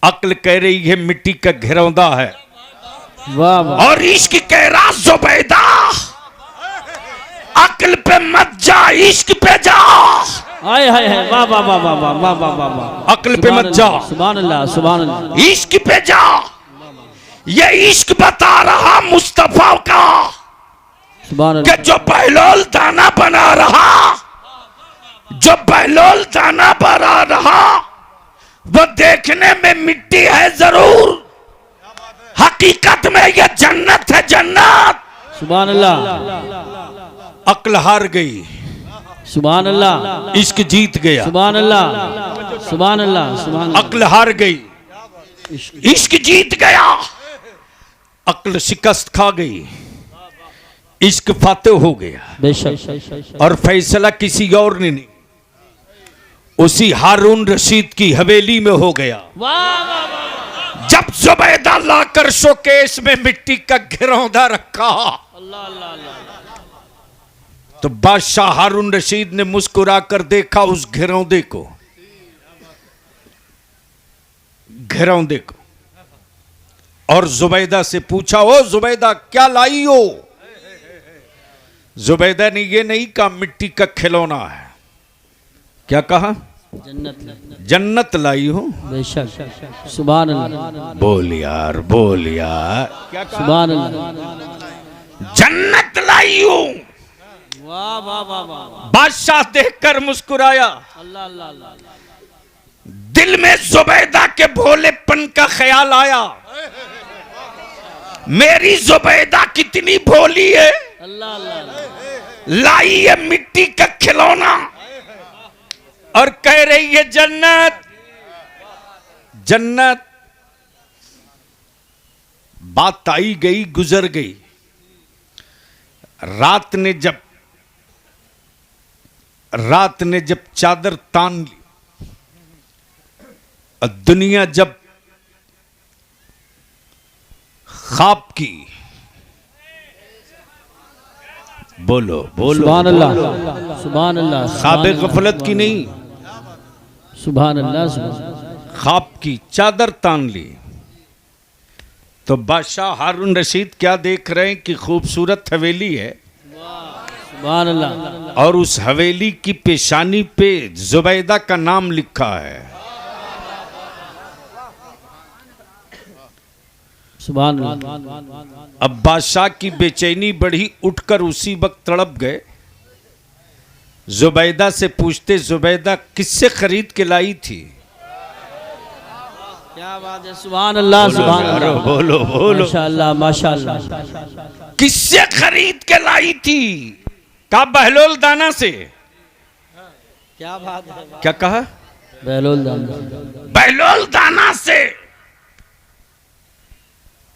अक्ल कह रही है मिट्टी का घिरौंदा है, वाह वाह, और इश्क कह रहा जुबैदा अक्ल पे मत जा, इश्क पे जा। आए हाय हाय, वाह वाह वाह वाह वाह वाह वाह वाह वाह, अक्ल पे मत जा, सुभान अल्लाह सुभान अल्लाह, इश्क पे जा। ये इश्क बता रहा मुस्तफा का सुभान कि अल्लाह, जो बहलोल दाना बना रहा, जो बहलोल दाना बना रहा, वो देखने में मिट्टी है जरूर, हकीकत में ये जन्नत है, जन्नत। सुभान अल्लाह, अक्ल हार गई, सुभान अल्लाह, इश्क जीत गया। सुभान अल्लाह, सुभान अल्लाह, सुभान अक्ल हार गई, इश्क जीत गया। अक्ल शिकस्त खा गई, इश्क फाते हो गया, बेशक, और फैसला किसी और ने नहीं, उसी हारून रशीद की हवेली में हो गया। जब जुबैदा लाकर शोकेस में मिट्टी का घिरौंदा रखा, तो बादशाह हारून रशीद ने मुस्कुरा कर देखा उस घिरौंदे को, घिरौंदे को, और जुबैदा से पूछा, ओ जुबैदा क्या लाई हो? जुबैदा ने ये नहीं कहा मिट्टी का खिलौना है, क्या कहा? जन्नत, जन्नत लाई हो। बेशक, सुभान अल्लाह, बोल यार, बोल यार, क्या कहा? सुभान अल्लाह, जन्नत लाई हो। वाह वाह वाह वाह, बादशाह देखकर मुस्कुराया, अल्लाह अल्लाह अल्लाह, दिल में जुबैदा के भोलेपन का ख्याल आया, मेरी जुबैदा कितनी भोली है, अल्लाह अल्लाह, लाई है मिट्टी का खिलौना और कह रही है जन्नत, जन्नत। बात आई गई गुजर गई, रात ने जब चादर तान ली, और दुनिया जब ख्वाब की, बोलो बोलो, सुभान अल्लाह, सुभान अल्लाह, ख्वाब गफलत की नहीं, सुभान अल्लाह, सुभान, ख्वाब की चादर तान ली, तो बादशाह हारून रशीद क्या देख रहे हैं कि खूबसूरत हवेली है, सुभान अल्लाह, और उस हवेली की पेशानी पे जुबैदा का नाम लिखा है। सुभान अल्लाह, अब बादशाह की बेचैनी बढ़ी, उठकर उसी वक्त तड़प गए, जुबैदा से पूछते, जुबैदा किससे खरीद के लाई थी? क्या बात है, सुभान अल्लाह, सुभान अल्लाह, बोलो बोलो, माशाअल्लाह माशाअल्लाह, किससे खरीद के लाई थी? कहा बहलोल दाना से। क्या बात है, क्या कहा? बहलोल दाना, बहलोल दाना से।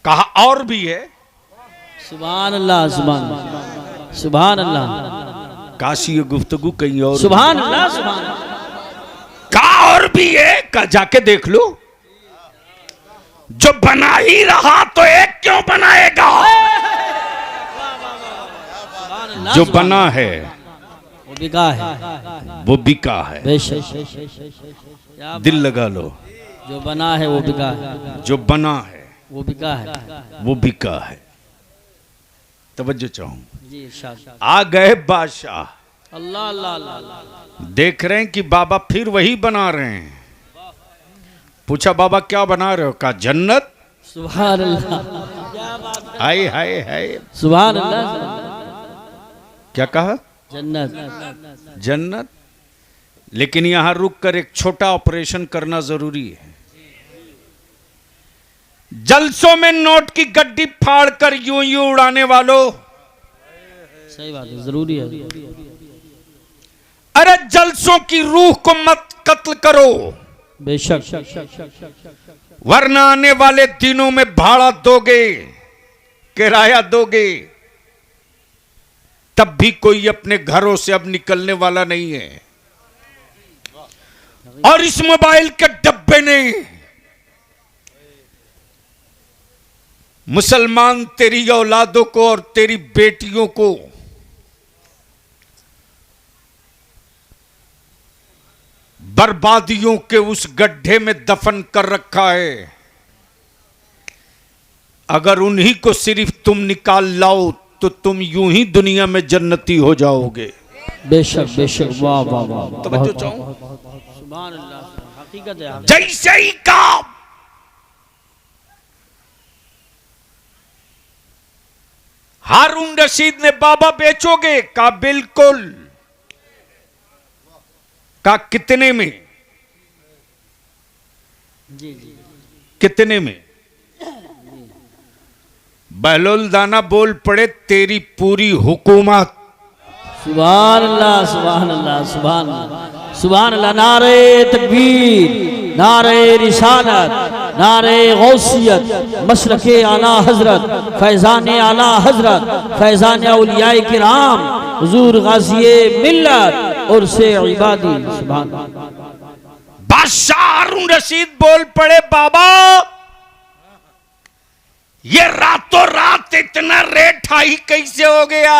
कहा और भी है? सुभान अल्लाह, सुभान, सुभान अल्लाह, काश ये गुफ्तगू कहीं और, सुभान अल्लाह, सुभान, कहा और भी है, कहा जाके देख लो, जो बना ही रहा तो एक क्यों बनाएगा? जो बना है वो बिका है, वो बिका है, बेशक, दिल लगा लो, जो बना है वो बिका है, जो बना है वो बिका है, वो बिका है। तवज्जो चाहूं, जी इरशाद, आ गए बादशाह, अल्लाह अल्लाह अल्लाह। देख रहे हैं कि बाबा फिर वही बना रहे हैं। पूछा बाबा क्या बना रहे हो? कहा जन्नत। सुभान अल्लाह। हाय हाय हाय। सुभान अल्लाह। क्या कहा? जन्नत। जन्नत। लेकिन यहां रुक कर एक छोटा ऑपरेशन करना जरूरी है। जलसों में नोट की गड्डी फाड़ कर यूं यूं उड़ाने वालों, सही बात है, जरूरी है। अरे जलसों की रूह को मत कत्ल करो, बेशक। वरना आने वाले दिनों में भाड़ा दोगे, किराया दोगे, तब भी कोई अपने घरों से अब निकलने वाला नहीं है। और इस मोबाइल के डब्बे ने मुसलमान तेरी औलादों को और तेरी बेटियों को बर्बादियों के उस गड्ढे में दफन कर रखा है। अगर उन्हीं को सिर्फ तुम निकाल लाओ तो तुम यूं ही दुनिया में जन्नती हो जाओगे। बेशक बेशक। वाह वाह वाह। तवज्जो चाहूं। सुभान अल्लाह। हकीकत है। जैसे ही कहा हारून रशीद ने बाबा बेचोगे? कहा बिल्कुल। कहा कितने में? जी जी। कितने में? बहलोल दाना बोल पड़े तेरी पूरी हुकूमत। सुभान अल्लाह सुभान अल्लाह सुभान अल्लाह सुभान अल्लाह। नारे तकबीर, नारे रिसालत, नारे गौसियत, मशरके आला हजरत, फैजान आला हजरत, फैजान औलियाए किराम, हुजूर गाज़िए मिल्लत और से इबादी। सुभान अल्लाह। बादशाह हारून रशीद बोल पड़े बाबा ये रातों रात इतना रेट हाई कैसे हो गया?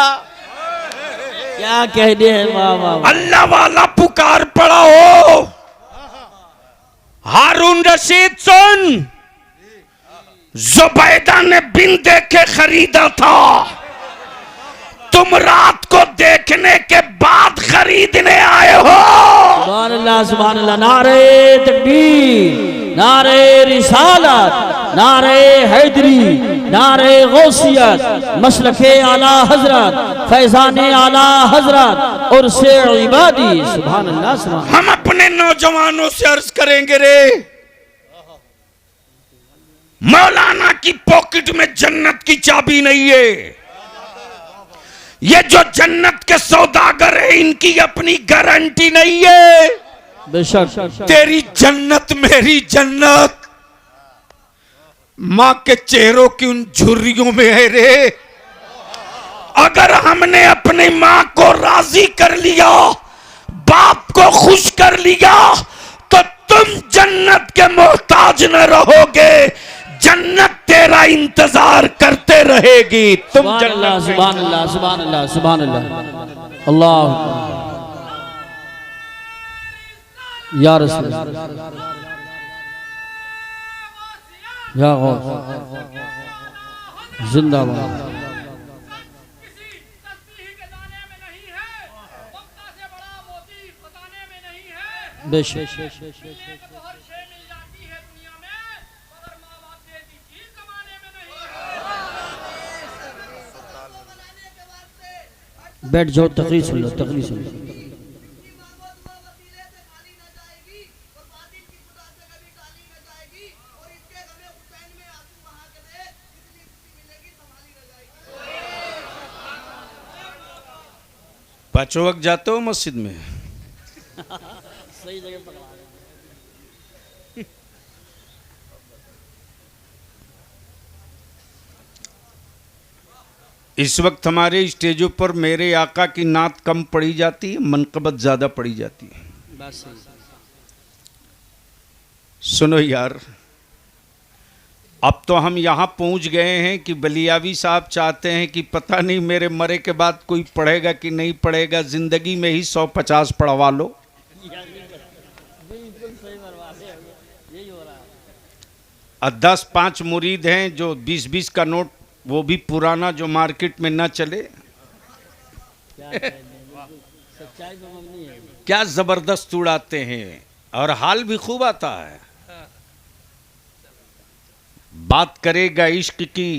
क्या कहने हैं। वाह वाह। अल्लाह वाला पुकार पड़ा हो। हारून रशीद सुन, जुबैदा ने बिन देखे खरीदा था, तुम रात को देखने के बाद खरीदने आए हो। सुभान अल्लाह सुभान अल्लाह। नारे तकबीर, नारे रिसालत, नारे हैदरी, नारे गौसियत, मसलके आला हजरत, फैजाने आला हजरत और से इबादी। सुभान अल्लाह सुभान। हम अपने नौजवानों से अर्ज करेंगे रे, मौलाना की पॉकेट में जन्नत की चाबी नहीं है। ये जो जन्नत के सौदागर है इनकी अपनी गारंटी नहीं है। बेशक। तेरी जन्नत मेरी जन्नत मां के चेहरों की उन झुर्रियों में है रे। अगर हमने अपनी मां को राजी कर लिया, बाप को खुश कर लिया, तो तुम जन्नत के मोहताज न रहोगे, जन्नत तेरा इंतजार करते रहेगी। तुम सुभान अल्लाह सुभान अल्लाह सुभान अल्लाह सुभान अल्लाह। अल्लाह या रसूल या गौस जिंदाबाद। बेशक। बैठ जाओ, तकरीर सुन लो, तकरीर सुन लो। पांचों वक्त जाते हो मस्जिद में? सही जगह पकड़ा। इस वक्त हमारे स्टेजों पर मेरे आका की नात कम पड़ी जाती है, मनकबत ज्यादा पड़ी जाती है। बस सुनो यार, अब तो हम यहाँ पहुँच गए हैं कि बलियावी साहब चाहते हैं कि पता नहीं मेरे मरे के बाद कोई पढ़ेगा कि नहीं पढ़ेगा, जिंदगी में ही 150 पढ़वा लो। और 10-5 मुरीद हैं जो 20-20 का नोट, वो भी पुराना जो मार्केट में ना चले। क्या जबरदस्त उड़ाते हैं और हाल भी खूब आता है। बात करेगा इश्क की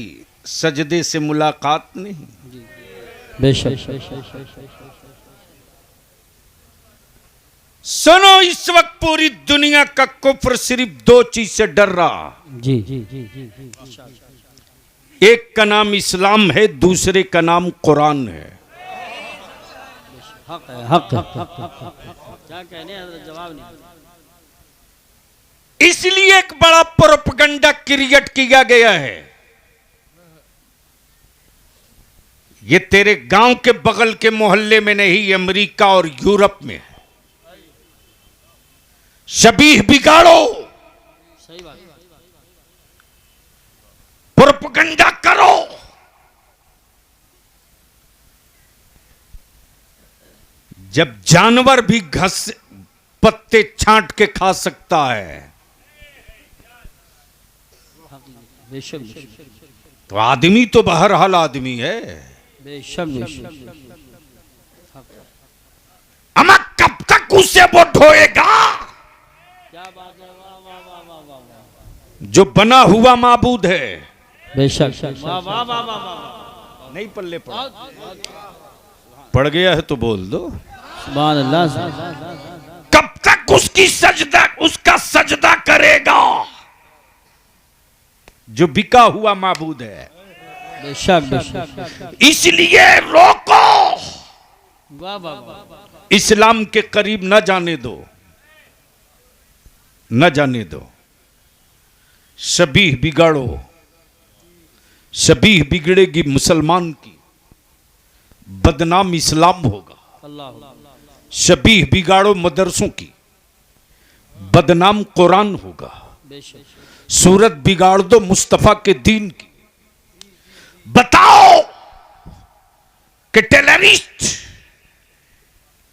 सजदे से मुलाकात नहीं। बेशक सुनो, इस वक्त पूरी दुनिया का कुफ्र सिर्फ दो चीज से डर रहा। जी एक का नाम इस्लाम है, दूसरे का नाम कुरान है। हक क्या कहने हैं, जवाब नहीं। इसलिए एक बड़ा प्रोपगंडा क्रिएट किया गया है। ये तेरे गांव के बगल के मोहल्ले में नहीं, अमेरिका और यूरोप में है। शबीह बिगाड़ो, सही बात, प्रोपगंडा करो। जब जानवर भी घस पत्ते छांट के खा सकता है, बेशक तो आदमी तो बहरहाल आदमी है। बेशक अमा कब तक उसे वो ढोएगा क्या बात है, वाह वाह वाह वाह वाह, जो बना हुआ माबूद है। बेशक वाह वाह वाह वाह, नहीं पल्ले पड़ गया है तो बोल दो सुभान अल्लाह। कब तक उसका सजदा करेगा जो बिका हुआ माबूद है। बेशक इसलिए रोको, वाह वाह वाह, इस्लाम के करीब न जाने दो, न जाने दो। शबीह बिगाड़ो, शबीह बिगड़ेगी मुसलमान की, बदनाम इस्लाम होगा। अल्लाह शबीह बिगाड़ो मदरसों की, बदनाम कुरान होगा। बेशक सूरत बिगाड़ दो मुस्तफा के दीन की। बताओ कि टेररिस्ट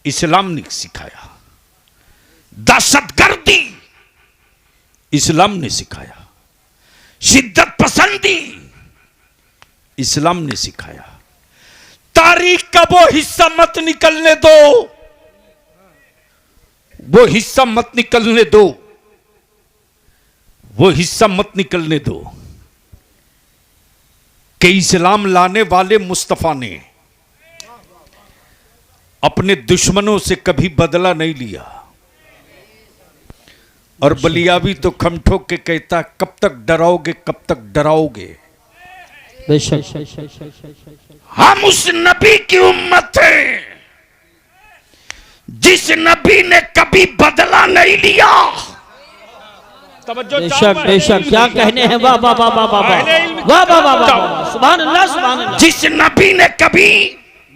इस्लाम ने सिखाया, दहशतगर्दी इस्लाम ने सिखाया, शिद्दत पसंदी इस्लाम ने सिखाया। तारीख का वो हिस्सा मत निकलने दो, वो हिस्सा मत निकलने दो, वो हिस्सा मत निकलने दो कि इस्लाम लाने वाले मुस्तफा ने अपने दुश्मनों से कभी बदला नहीं लिया। और बलियावी तो खम ठोक के कहता, कब तक डराओगे, कब तक डराओगे। हम उस नबी की उम्मत हैं जिस नबी ने कभी बदला नहीं लिया। बेशक बेशक, क्या कहने हैं, वाह वाह वाह वाह वाह वाह वाह वाह वाह, सुभान अल्लाह सुभान अल्लाह। जिस नबी ने कभी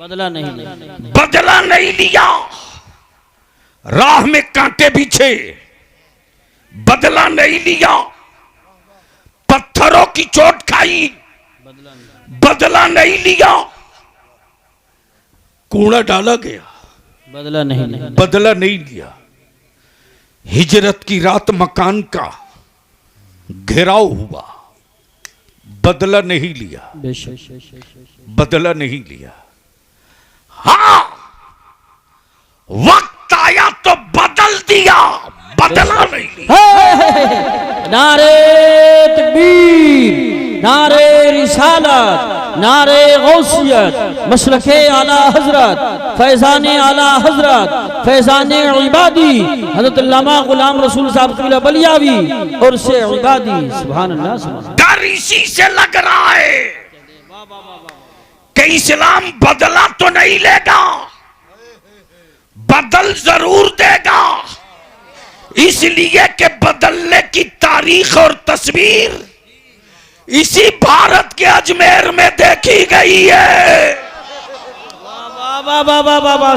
बदला नहीं लिया, राह में कांटे बिछे, बदला नहीं लिया, पत्थरों की चोट खाई, बदला नहीं लिया, कूड़ा डाला गया, बदला नहीं लिया। हिजरत की रात मकान का घेराव हुआ, बदला नहीं लिया, बदला नहीं लिया। हाँ, वक्त आया तो बदल दिया, बदला नहीं लिया। नारे तकबीर, नारे रिसालत, नारे गौसियत, मसलके आला हजरत, फैजाने आला हजरत, फैजाने इबादी हजरत अल्लामा गुलाम रसूल साहब क़िला बलियावी और से इबादी। सुभान अल्लाह सुभान अल्लाह। डर इसी से लग रहा है कि इस्लाम बदला तो नहीं लेगा, बदल जरूर देगा। इसलिए कि बदलने की तारीख और तस्वीर इसी भारत के अजमेर में देखी गई है।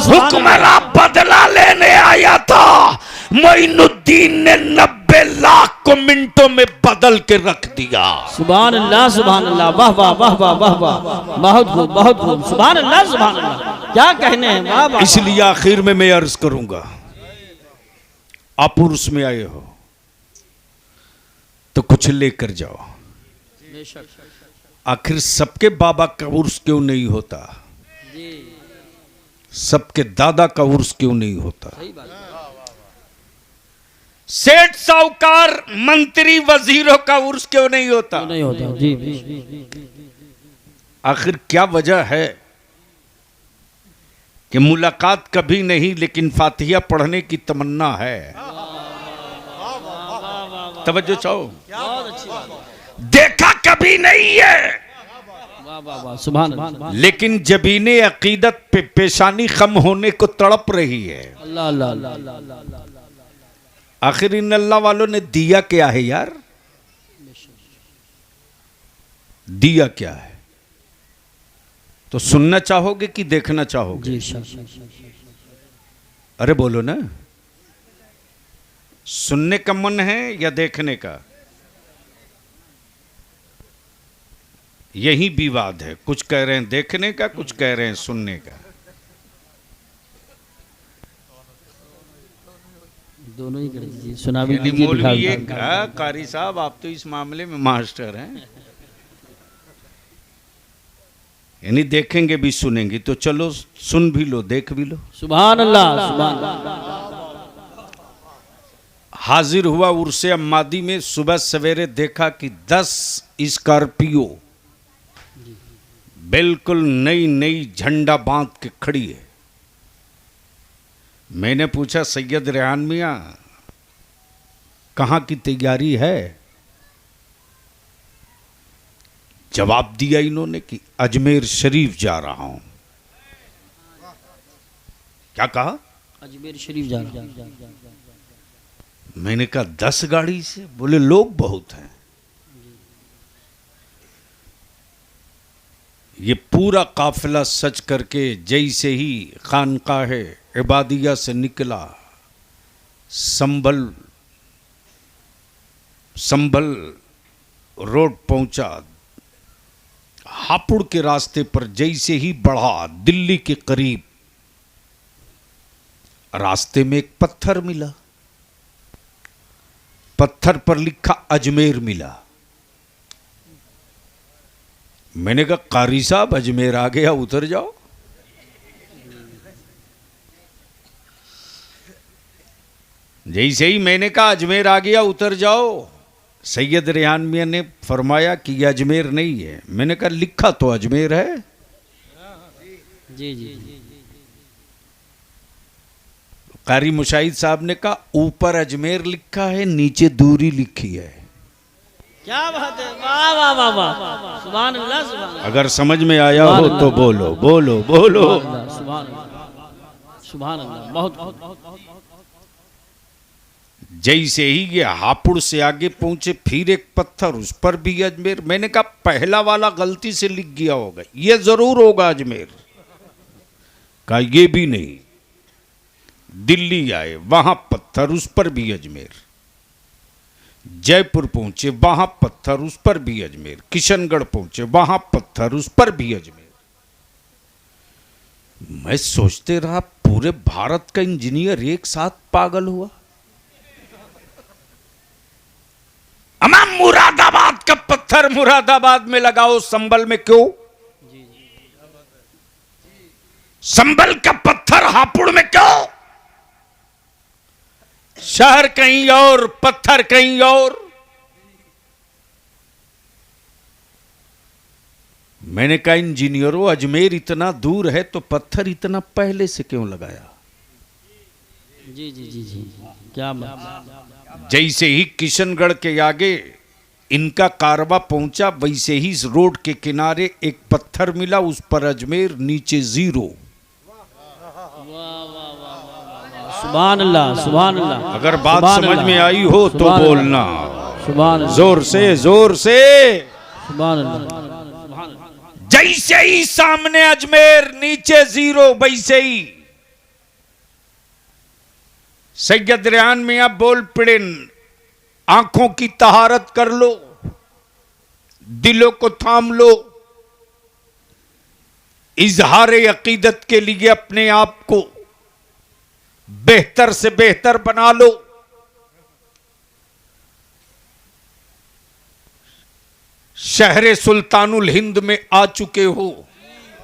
हुक्मरान बदला लेने आया था, मोइनुद्दीन ने 90 लाख को मिनटों में बदल के रख दिया। सुभान अल्लाह सुभान अल्लाह, वाह वाह वाह वाह वाह वाह, बहुत खूब बहुत खूब, सुभान अल्लाह सुभान अल्लाह, क्या कहने हैं, वाह वाह। इसलिए आखिर में मैं अर्ज करूंगा, आप उर्स में आए हो तो कुछ लेकर जाओ। आखिर सबके बाबा का उर्स क्यों नहीं होता? सबके दादा का उर्स क्यों नहीं होता? सही बात है। सेठ साहूकार मंत्री वजीरों का उर्स क्यों नहीं होता? नहीं होता जी। आखिर क्या वजह है कि मुलाकात कभी नहीं लेकिन फातिहा पढ़ने की तमन्ना है? तवज्जो चाहो। बहुत अच्छी बात है। देखा कभी नहीं है वाह वाह वाह, सुभान अल्लाह। लेकिन जबीने अकीदत पे पेशानी खम होने को तड़प रही है। अल्लाह अल्लाह अल्लाह अल्लाह। आखिर इन अल्लाह वालों ने दिया क्या है यार? दिया क्या है? तो सुनना चाहोगे कि देखना चाहोगे? जी शाह। अरे बोलो ना, सुनने का मन है या देखने का? यही विवाद है, कुछ कह रहे हैं देखने का, कुछ कह रहे हैं सुनने का। दोनों ही कर दीजिए, सुना भी यानी दीजिए, मौलवी दिखा ये भी दीजिए। कहा, कारी साहब आप तो इस मामले में मास्टर हैं, यानी देखेंगे भी सुनेंगे, तो चलो सुन भी लो देख भी लो। सुभान अल्लाह सुभान अल्लाह। हाजिर हुआ उर्से अम्मादी में, सुबह सवेरे देखा कि 10 स्कॉर्पियो बिल्कुल नई नई झंडा बांध के खड़ी है। मैंने पूछा सैयद रेहान मियां कहां की तैयारी है? जवाब दिया इन्होंने कि अजमेर शरीफ जा रहा हूं। क्या कहा? अजमेर शरीफ जा रहा हूं। मैंने कहा 10 गाड़ी से? बोले लोग बहुत हैं। ये पूरा काफिला सच करके जैसे ही खानकाह इबादिया से निकला, संभल रोड पहुंचा, हापुड़ के रास्ते पर जैसे ही बढ़ा दिल्ली के करीब, रास्ते में एक पत्थर मिला, पत्थर पर लिखा अजमेर मिला। मैंने कहा कारी साहब अजमेर आ गया, उतर जाओ। जैसे ही मैंने कहा अजमेर आ गया उतर जाओ, सैयद रेहान मियां ने फरमाया कि यह अजमेर नहीं है। मैंने कहा लिखा तो अजमेर है। जी जी जी। कारी मुशाहिद साहब ने कहा ऊपर अजमेर लिखा है, नीचे दूरी लिखी है। क्या बात है, वाह वाह वाह वाह, सुभान अल्लाह सुभान अल्लाह। अगर समझ में आया हो तो बोलो बोलो बोलो। सुभान अल्लाह सुभान अल्लाह। बहुत जैसे ही ये हापुड़ से आगे पहुंचे, फिर एक पत्थर, उस पर भी अजमेर। मैंने कहा पहला वाला गलती से लिख गया होगा, ये जरूर होगा अजमेर। कहा ये भी नहीं। दिल्ली आए, वहां पत्थर, उस पर भी अजमेर। जयपुर पहुंचे, वहां पत्थर, उस पर भी अजमेर। किशनगढ़ पहुंचे, वहां पत्थर, उस पर भी अजमेर। मैं सोचते रहा पूरे भारत का इंजीनियर एक साथ पागल हुआ। अमा मुरादाबाद का पत्थर मुरादाबाद में लगाओ, संभल में क्यों? संभल का पत्थर हापुड़ में क्यों? शहर कहीं और, पत्थर कहीं और। मैंने कहा इंजीनियरों अजमेर इतना दूर है तो पत्थर इतना पहले से क्यों लगाया? जी जी जी जी, क्या बात। जैसे ही किशनगढ़ के आगे इनका कारवा पहुंचा, वैसे ही इस रोड के किनारे एक पत्थर मिला, उस पर अजमेर, नीचे 0। सुभान अल्लाह सुभान अल्लाह। अगर बात समझ में आई हो तो बोलना सुभान अल्लाह, जोर से जोर से। सुभान अल्लाह। जैसे ही सामने अजमेर, नीचे 0, वैसे ही सैयद रेहान मियां बोल पड़े, आंखों की तहारत कर लो, दिलों को थाम लो, इजहार अकीदत के लिए अपने आप को बेहतर से बेहतर बना लो। शहर सुल्तानुल हिंद में आ चुके हो।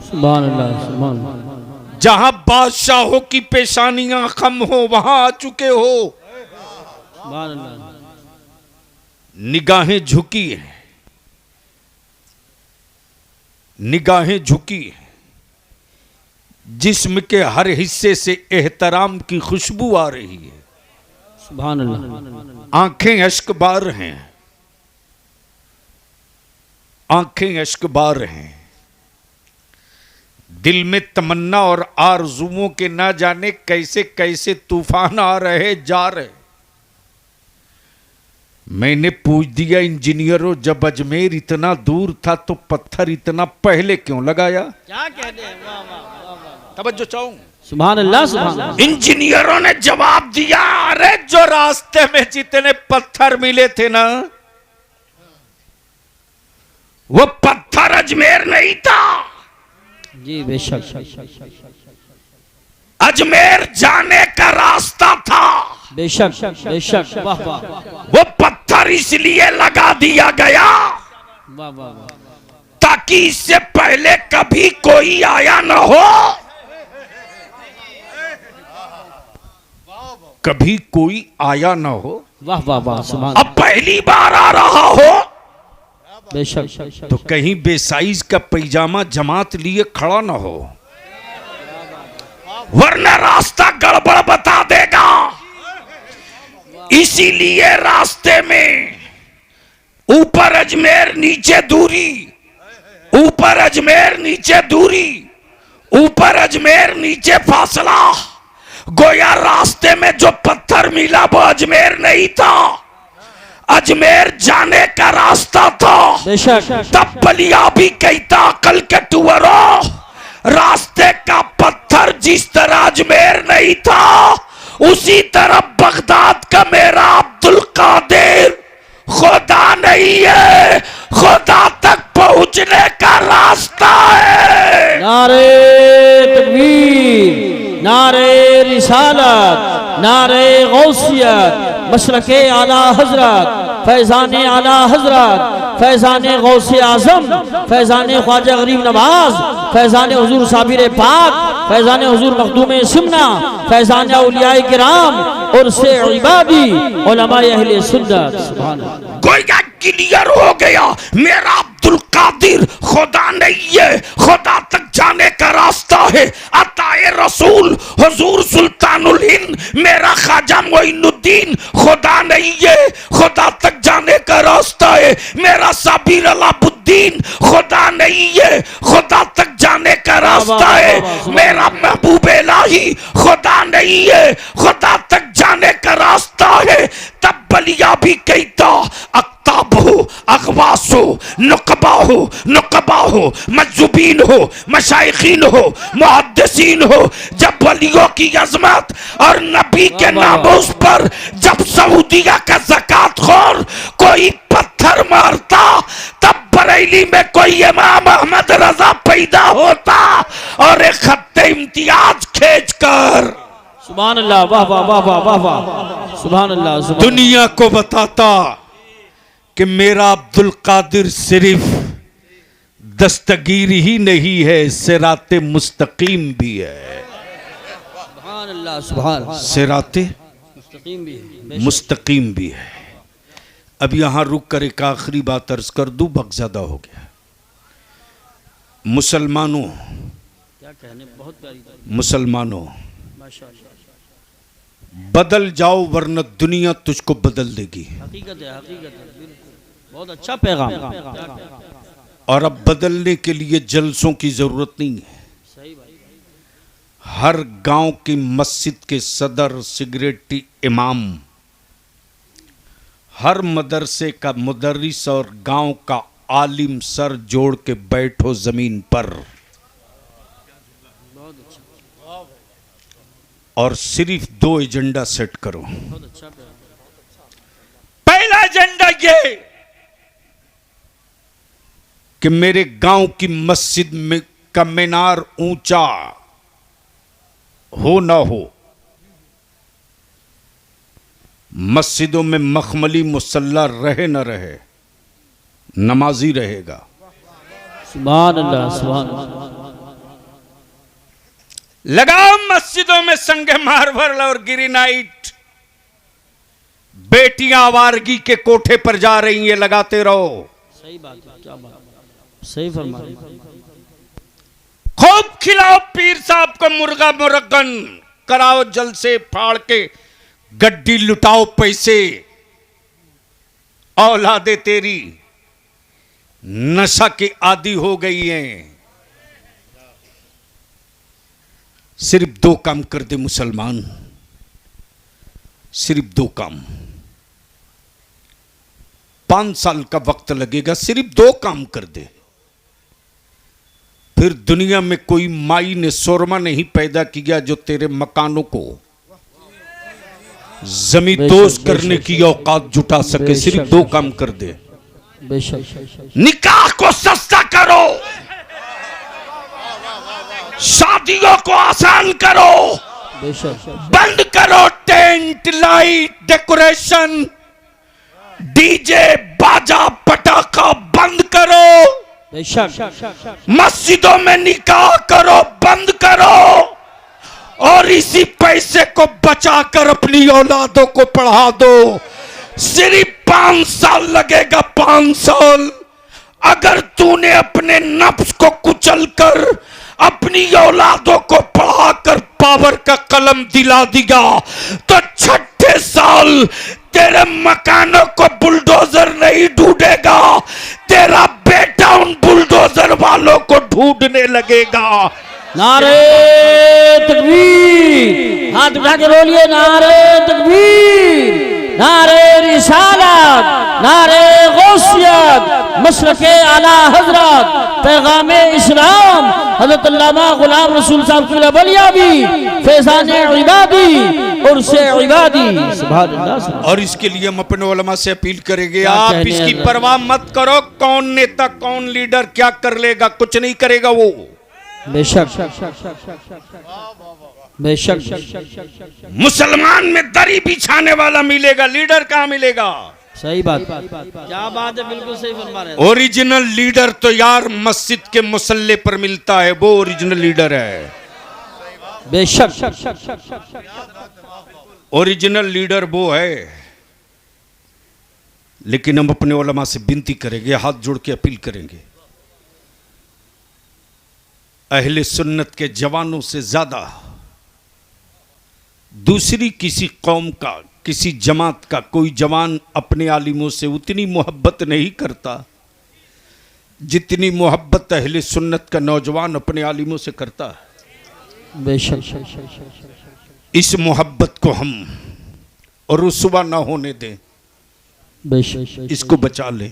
सुभान अल्लाह सुभान अल्लाह। जहां बादशाहों की पेशानियां खम हो वहां आ चुके हो। सुभान अल्लाह। निगाहें झुकी हैं, निगाहें झुकी हैं, जिस्म के हर हिस्से से एहतराम की खुशबू आ रही है। सुभान अल्लाह। आंखें अश्कबार हैं, आंखें अश्कबार हैं। दिल में तमन्ना और आरज़ुओं के ना जाने कैसे कैसे तूफान आ रहे जा रहे। मैंने पूछ दिया इंजीनियरों, जब अजमेर इतना दूर था तो पत्थर इतना पहले क्यों लगाया? क्या कहते हैं? वाह वाह वाह वाह। तवज्जो चाहूं। सुभान अल्लाह सुभान अल्लाह। इंजीनियरों ने जवाब दिया, अरे जो रास्ते में जितने पत्थर मिले थे ना, वो पत्थर अजमेर नहीं था। जी बेशक। अजमेर जाने का रास्ता था। बेशक बेशक। वाह वाह वो पत्थर इसलिए लगा दिया गया वाह वाह। ताकि इससे पहले कभी कोई आया ना हो, कभी कोई आया ना हो। वाह वाह वाह। सुभान। अब पहली बार आ रहा हो बेशक। तो कहीं बेसाइज का पैजामा जमात लिए खड़ा ना हो, वरना रास्ता गड़बड़ बता देगा। इसीलिए रास्ते में ऊपर अजमेर नीचे दूरी, ऊपर अजमेर नीचे दूरी, ऊपर अजमेर नीचे फासला। गोया रास्ते में जो पत्थर मिला वो अजमेर नहीं था, अजमेर जाने का रास्ता था। बेशक। तब बलिया भी कहता अकल के टुअरों, रास्ते का पत्थर जिस तरह अजमेर नहीं था, उसी तरह बगदाद का मेरा अब्दुल कादिर खुदा नहीं है, खुदा तक पहुंचने का रास्ता है। नारे तकबीर, नारे रिसालत, नारे गौसियत, मसलके आला हजरत, फैजान आला हजरत, फैजान गौसे आजम, फैजान ख्वाजा गरीब नवाज, फैजान हुजूर साबिर पाक, फैजान हुजूर मखदूम सिमना, फैजान औलियाए किराम और से इबादी उलमाए अहले सुन्नत। सुभान अल्लाह। गोया क्लियर हो गया, मेरा अब्दुल कादिर खुदा नहीं है, खुदा तक जाने का रास्ता है। अताए रसूल हुजूर सुल्तानुल हिंद मेरा ख्वाजा मोइनुद्दीन खुदा नहीं है, खुदा तक जाने का रास्ता है। मेरा साबिर अलाउद्दीन खुदा नहीं है, खुदा तक जाने का रास्ता है। मेरा महबूब इलाही खुदा नहीं है, खुदा तक जाने का रास्ता है। तब बलिया भी कहता अक्ताब हो, अगवास हो, नुकबा हो, नुकबा हो, मजजुबीन हो, मशाइखीन हो, मुहद्दिसीन हो। जब वलियों की अजमत और नबी के नामोस पर जब सऊदिया का ज़कात खोर कोई पत्थर मारता, तब बरेली में कोई इमाम अहमद रजा पैदा होता और एक खत्ते इम्तियाज खींच कर सुभान अल्लाह। वाह वाह वाह वाह वाह वाह। सुभान अल्लाह। दुनिया को बताता कि मेरा अब्दुल कादिर सिर्फ दस्तगीर ही नहीं है, सिराते मुस्तकीम भी है। सुभान अल्लाह। सुभान। सिराते मुस्तकीम भी है। मुस्तकीम भी है। अब यहां रुक कर एक आखिरी बात अर्ज कर दूं, वक्त ज्यादा हो गया। मुसलमानों, क्या कहने, बहुत प्यारी। मुसलमानों माशाअल्लाह। बदल जाओ वरना दुनिया तुझको बदल देगी। हकीकत है, हकीकत है। बिल्कुल। बहुत अच्छा पैगाम। और अब बदलने के लिए जलसों की जरूरत नहीं है। सही भाई। हर गांव की मस्जिद के सदर, सिगरेटी इमाम, हर मदरसे का मुदर्रिस और गांव का आलिम सर जोड़ के बैठो जमीन पर और सिर्फ 2 एजेंडा सेट करो। बहुत अच्छा। पहला एजेंडा ये कि मेरे गांव की मस्जिद में का मीनार ऊंचा हो ना हो, मस्जिदों में मखमली मुसल्ला रहे न रहे, नमाजी रहेगा। सुभान अल्लाह। सुभान अल्लाह। लगाओ मस्जिदों में संगे मार्बल और ग्रेनाइट। बेटियां आवारगी के कोठे पर जा रही हैं, लगाते रहो। सही बात है, क्या बात, सही फरमा रहे हैं। खूब खिलाओ पीर साहब को मुर्गा मुरगन, कराओ जल से फाड़ के गड्डी, लुटाओ पैसे। औलादे तेरी नशा के आदी हो गई हैं। सिर्फ 2 काम कर दे मुसलमान, सिर्फ 2 काम। 5 साल का वक्त लगेगा, सिर्फ 2 काम कर दे। फिर दुनिया में कोई माई ने शोरमा नहीं पैदा किया जो तेरे मकानों को जमींदोज करने की औकात जुटा सके। सिर्फ 2 काम कर दे। निकाह को सस्ता करो, शादियों को आसान करो, बंद करो टेंट, लाइट, डेकोरेशन, डीजे, बाजा, पटाखा बंद करो। मस्जिदों में निकाह करो, बंद करो, और इसी पैसे को बचाकर अपनी औलादों को पढ़ा दो। सिर्फ 5 साल लगेगा, 5 साल। अगर तूने अपने नफ्स को कुचलकर अपनी औलादों को पढ़ाकर पावर का कलम दिला दिया तो 6ठे साल तेरे मकानों को बुलडोजर नहीं ढूंढेगा, तेरा बेटा उन बुलडोजर वालों को ढूंढने लगेगा। नारे तकबीर, हाथ उठा के बोलिए नारे तकबीर, नारे रिसालत, नारे गौसियत, मशरक़े आला हजरत, पैगामे इस्लाम, हज़रत अल्लामा गुलाम रसूल साहब की बलियाबी, फैज़ाने इबादी और से इबादी। सुभान अल्लाह। और इसके लिए हम अपने उलमा से अपील करेंगे, आप इसकी परवाह मत करो कौन नेता कौन लीडर क्या कर लेगा, कुछ नहीं करेगा वो। बेशक बेशक मुसलमान में दरी बिछाने वाला मिलेगा, लीडर कहाँ मिलेगा। सही बात, क्या बात है, बिल्कुल सही फरमा रहे हैं। ओरिजिनल लीडर तो यार मस्जिद के मुसल्ले पर मिलता है, वो ओरिजिनल लीडर है। बेशक ओरिजिनल लीडर वो है। लेकिन हम अपने उलमा से विनती करेंगे, हाथ जोड़ के अपील करेंगे, अहले सुन्नत के जवानों से ज्यादा दूसरी किसी कौम का, किसी जमात का कोई जवान अपने आलिमों से उतनी मोहब्बत नहीं करता जितनी मोहब्बत अहले सुन्नत का नौजवान अपने आलिमों से करता है। बेशक इस मोहब्बत को हम और रुसवा ना होने दें, बेशक इसको बचा लें।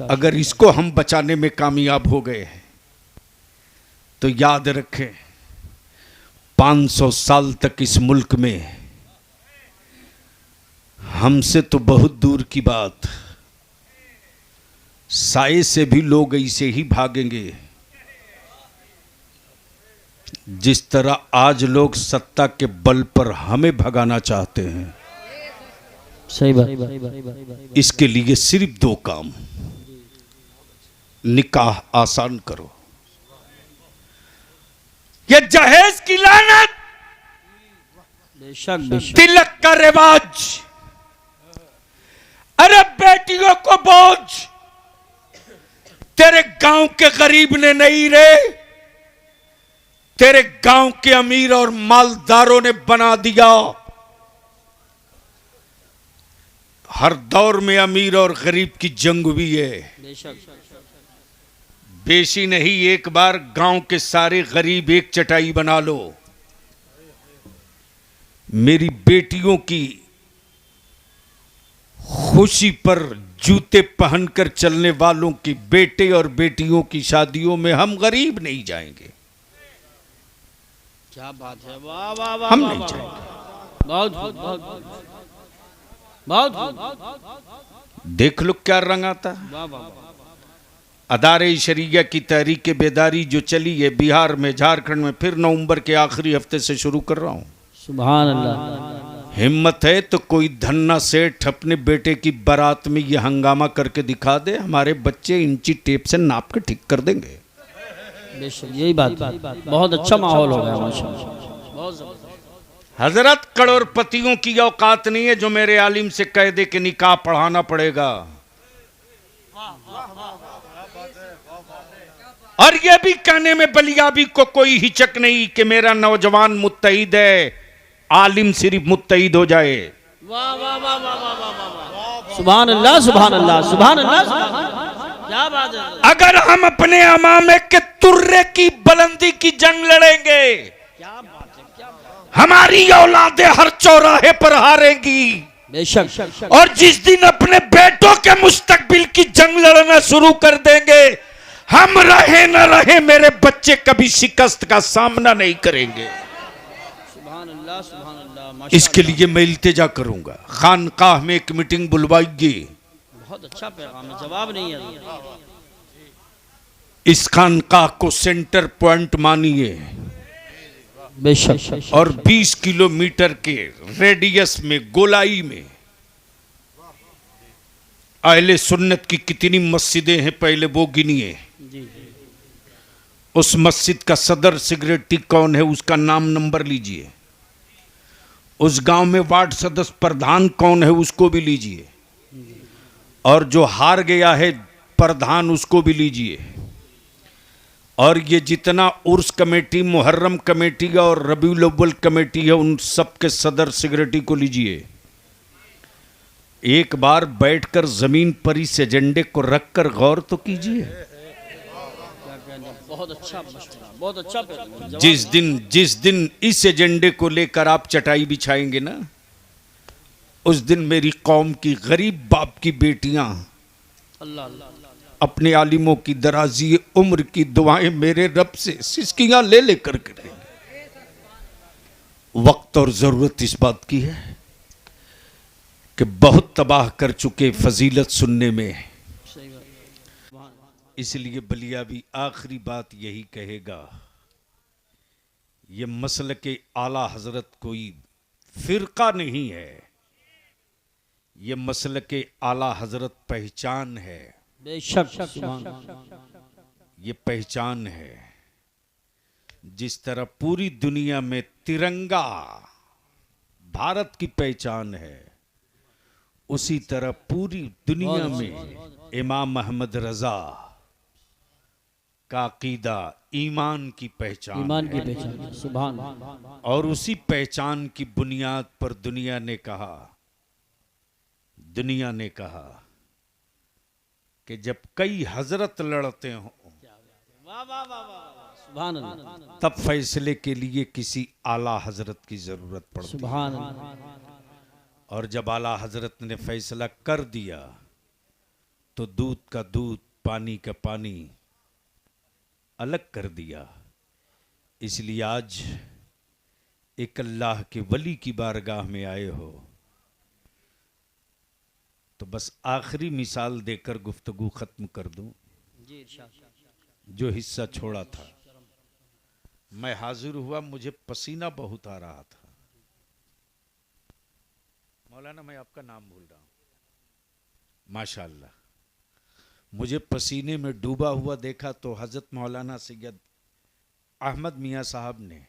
अगर इसको हम बचाने में कामयाब हो गए हैं तो याद रखें 500 साल तक इस मुल्क में हमसे तो बहुत दूर की बात, साए से भी लोग ऐसे ही भागेंगे जिस तरह आज लोग सत्ता के बल पर हमें भगाना चाहते हैं। सही बात। इसके लिए सिर्फ 2 काम, निकाह आसान करो। ये जहेज की लानत, तिलक का रिवाज, अरे बेटियों को बोझ तेरे गांव के गरीब ने नहीं रे, तेरे गांव के अमीर और मालदारों ने बना दिया। हर दौर में अमीर और गरीब की जंग भी है। बेशी नहीं, एक बार गांव के सारे गरीब एक चटाई बना लो, मेरी बेटियों की खुशी पर जूते पहनकर चलने वालों की बेटे और बेटियों की शादियों में हम गरीब नहीं जाएंगे। क्या बात है, वाह वाह वाह, हम नहीं जाएंगे। बहुत देख लो क्या रंग आता है। अदारे शरिया की तहरीक बेदारी जो चली है बिहार में, झारखंड में, फिर नवंबर के आखिरी हफ्ते से शुरू कर रहा हूं। सुभान अल्लाह। हिम्मत है तो कोई धन्ना सेठ अपने बेटे की बारात में ये हंगामा करके दिखा दे, हमारे बच्चे इंची टेप से नाप के ठीक कर देंगे। बेशक यही बात, बहुत अच्छा माहौल हो गया माशाअल्लाह, बहुत जबरदस्त। हजरत करोड़पतियों की औकात नहीं है जो मेरे आलिम से कह दे कि निकाह पढ़ाना पड़ेगा। और यह भी कहने में बलियाबी को कोई हिचक नहीं कि मेरा नौजवान मुत्तहिद है, आलिम सिर्फ मुत्तहिद हो जाए। वाह वाह वाह वाह वाह वाह वाह, सुभान अल्लाह सुभान अल्लाह सुभान अल्लाह, क्या बात है। अगर हम अपने अमामे के तुर्रे की बुलंदी की जंग लड़ेंगे, क्या बात है, क्या बात हमारी औलादें हर चौराहे पर हारेंगी। है। बेशक और जिस दिन अपने बेटों के मुस्तकबिल की जंग लड़ना शुरू कर देंगे, हम रहे न रहे मेरे बच्चे कभी शिकस्त का सामना नहीं करेंगे। सुभान अल्लाह सुभान अल्लाह, माशाअल्लाह। इसके लिए मैं इल्तिजा करूंगा, खानकाह में एक मीटिंग बुलवाइए। बहुत अच्छा पैगाम है, जवाब नहीं है। इस खानकाह को सेंटर पॉइंट मानिए बेशक और 20 किलोमीटर के रेडियस में, गोलाई में अहले सुन्नत की कितनी मस्जिदें हैं पहले वो गिनिए। उस मस्जिद का सदर सेक्रेटरी कौन है उसका नाम नंबर लीजिए। उस गांव में वार्ड सदस्य प्रधान कौन है उसको भी लीजिए। और जो हार गया है प्रधान उसको भी लीजिए। और ये जितना उर्स कमेटी, मुहर्रम कमेटी और रबीउल अव्वल कमेटी है उन सब के सदर सेक्रेटरी को लीजिए। एक बार बैठकर जमीन पर इस एजेंडे को रखकर गौर तो कीजिए। बहुत अच्छा मशवरा, बहुत अच्छा पैगाम। जिस दिन इस एजेंडे को लेकर आप चटाई बिछाएंगे ना, उस दिन मेरी कौम की गरीब बाप की बेटियां अल्लाह अपने आलिमों की दराजी उम्र की दुआएं मेरे रब से सिसकियां ले लेकर करेंगे। वक्त और जरूरत इस बात की है कि बहुत तबाह कर चुके फजीलत सुनने में। इसलिए बलियाबी आखिरी बात यही कहेगा, ये मसलके आला हजरत कोई फिरका नहीं है, ये मसलके आला हजरत पहचान है। बेशक ये पहचान है। जिस तरह पूरी दुनिया में तिरंगा भारत की पहचान है, उसी तरह पूरी दुनिया में इमाम अहमद रजा का अकीदा ईमान की पहचान, ईमान की पहचान, सुभान। और उसी पहचान की बुनियाद पर दुनिया ने कहा कि जब कई हजरत लड़ते हों सुभान अल्लाह, तब फैसले के लिए किसी आला हजरत की जरूरत पड़ती है। सुभान अल्लाह। और जब आला हजरत ने फैसला कर दिया तो दूध का दूध, पानी का पानी अलग कर दिया। इसलिए आज एक अल्लाह के वली की बारगाह में आए हो तो बस आखिरी मिसाल देकर गुफ्तगू खत्म कर दूं। जो हिस्सा छोड़ा था, मैं हाजिर हुआ, मुझे पसीना बहुत आ रहा था। मौलाना मैं आपका नाम भूल रहा हूं। माशाअल्लाह, मुझे पसीने में डूबा हुआ देखा तो हजरत मौलाना सैयद अहमद मियाँ साहब ने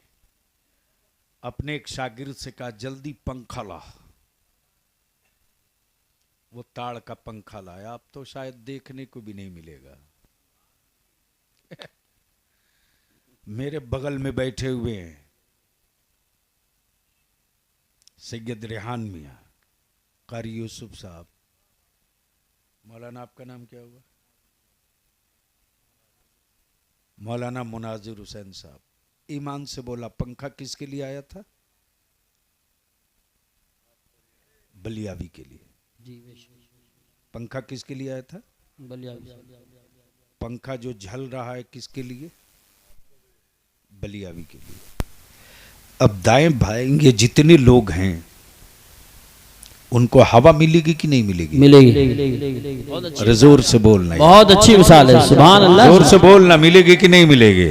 अपने एक शागिर्द से कहा, जल्दी पंखा ला। वो ताड़ का पंखा लाया। अब तो शायद देखने को भी नहीं मिलेगा। मेरे बगल में बैठे हुए हैं सैयद रेहान मियाँ, कारी यूसुफ साहब। मौलाना आपका नाम क्या हुआ? मौलाना मुनाजिर हुसैन साहब। ईमान से बोला, पंखा किसके लिए आया था? बलियावी के लिए। पंखा किसके लिए आया था? पंखा जो झल रहा है किसके लिए? बलियावी के लिए। अब दाएं बाएं ये जितने लोग हैं उनको हवा मिलेगी कि नहीं मिलेगी? मिलेगी। अरे जोर से बोलना, बहुत अच्छी मिसाल है, सुभान अल्लाह। जोर से बोलना, मिलेगी कि नहीं मिलेगी?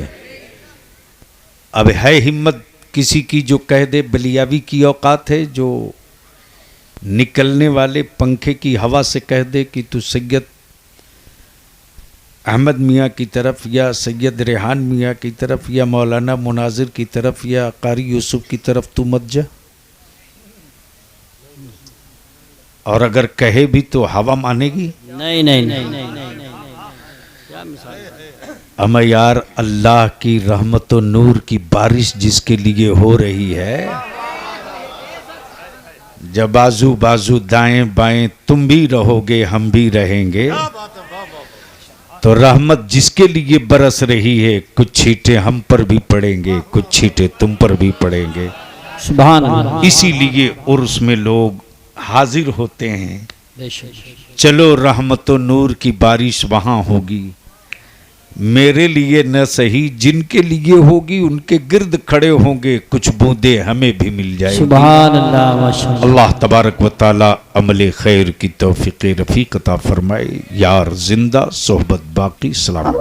अब है हिम्मत किसी की जो कह दे बलियावी की औकात है, जो निकलने वाले पंखे की हवा से कह दे कि तू सैयद अहमद मियाँ की तरफ या सैयद रेहान मियाँ की तरफ या मौलाना मुनाजिर की तरफ या कारी यूसुफ की तरफ तू मत जा। और अगर कहे भी तो हवा मानेगी? नहीं नहीं नहीं नहीं नहीं क्या मिसाल अम यार, अल्लाह की रहमत व नूर की बारिश जिसके लिए हो रही है, जब बाजू बाजू दाएं बाएं तुम भी रहोगे हम भी रहेंगे, तो रहमत जिसके लिए बरस रही है, कुछ छींटे हम पर भी पड़ेंगे, कुछ छींटे तुम पर भी पड़ेंगे। सुभान अल्लाह। इसीलिए उर्स में लोग हाजिर होते हैं। बेशक। चलो रहमत व नूर की बारिश वहां होगी, मेरे लिए न सही जिनके लिए होगी उनके गिर्द खड़े होंगे, कुछ बूंदे हमें भी मिल जाएगी। सुभान अल्लाह माशाअल्लाह। अल्लाह तबारक व ताला अमले खैर की तौफीक रफीक अता फरमाए। यार जिंदा सोहबत बाकी। सलाम।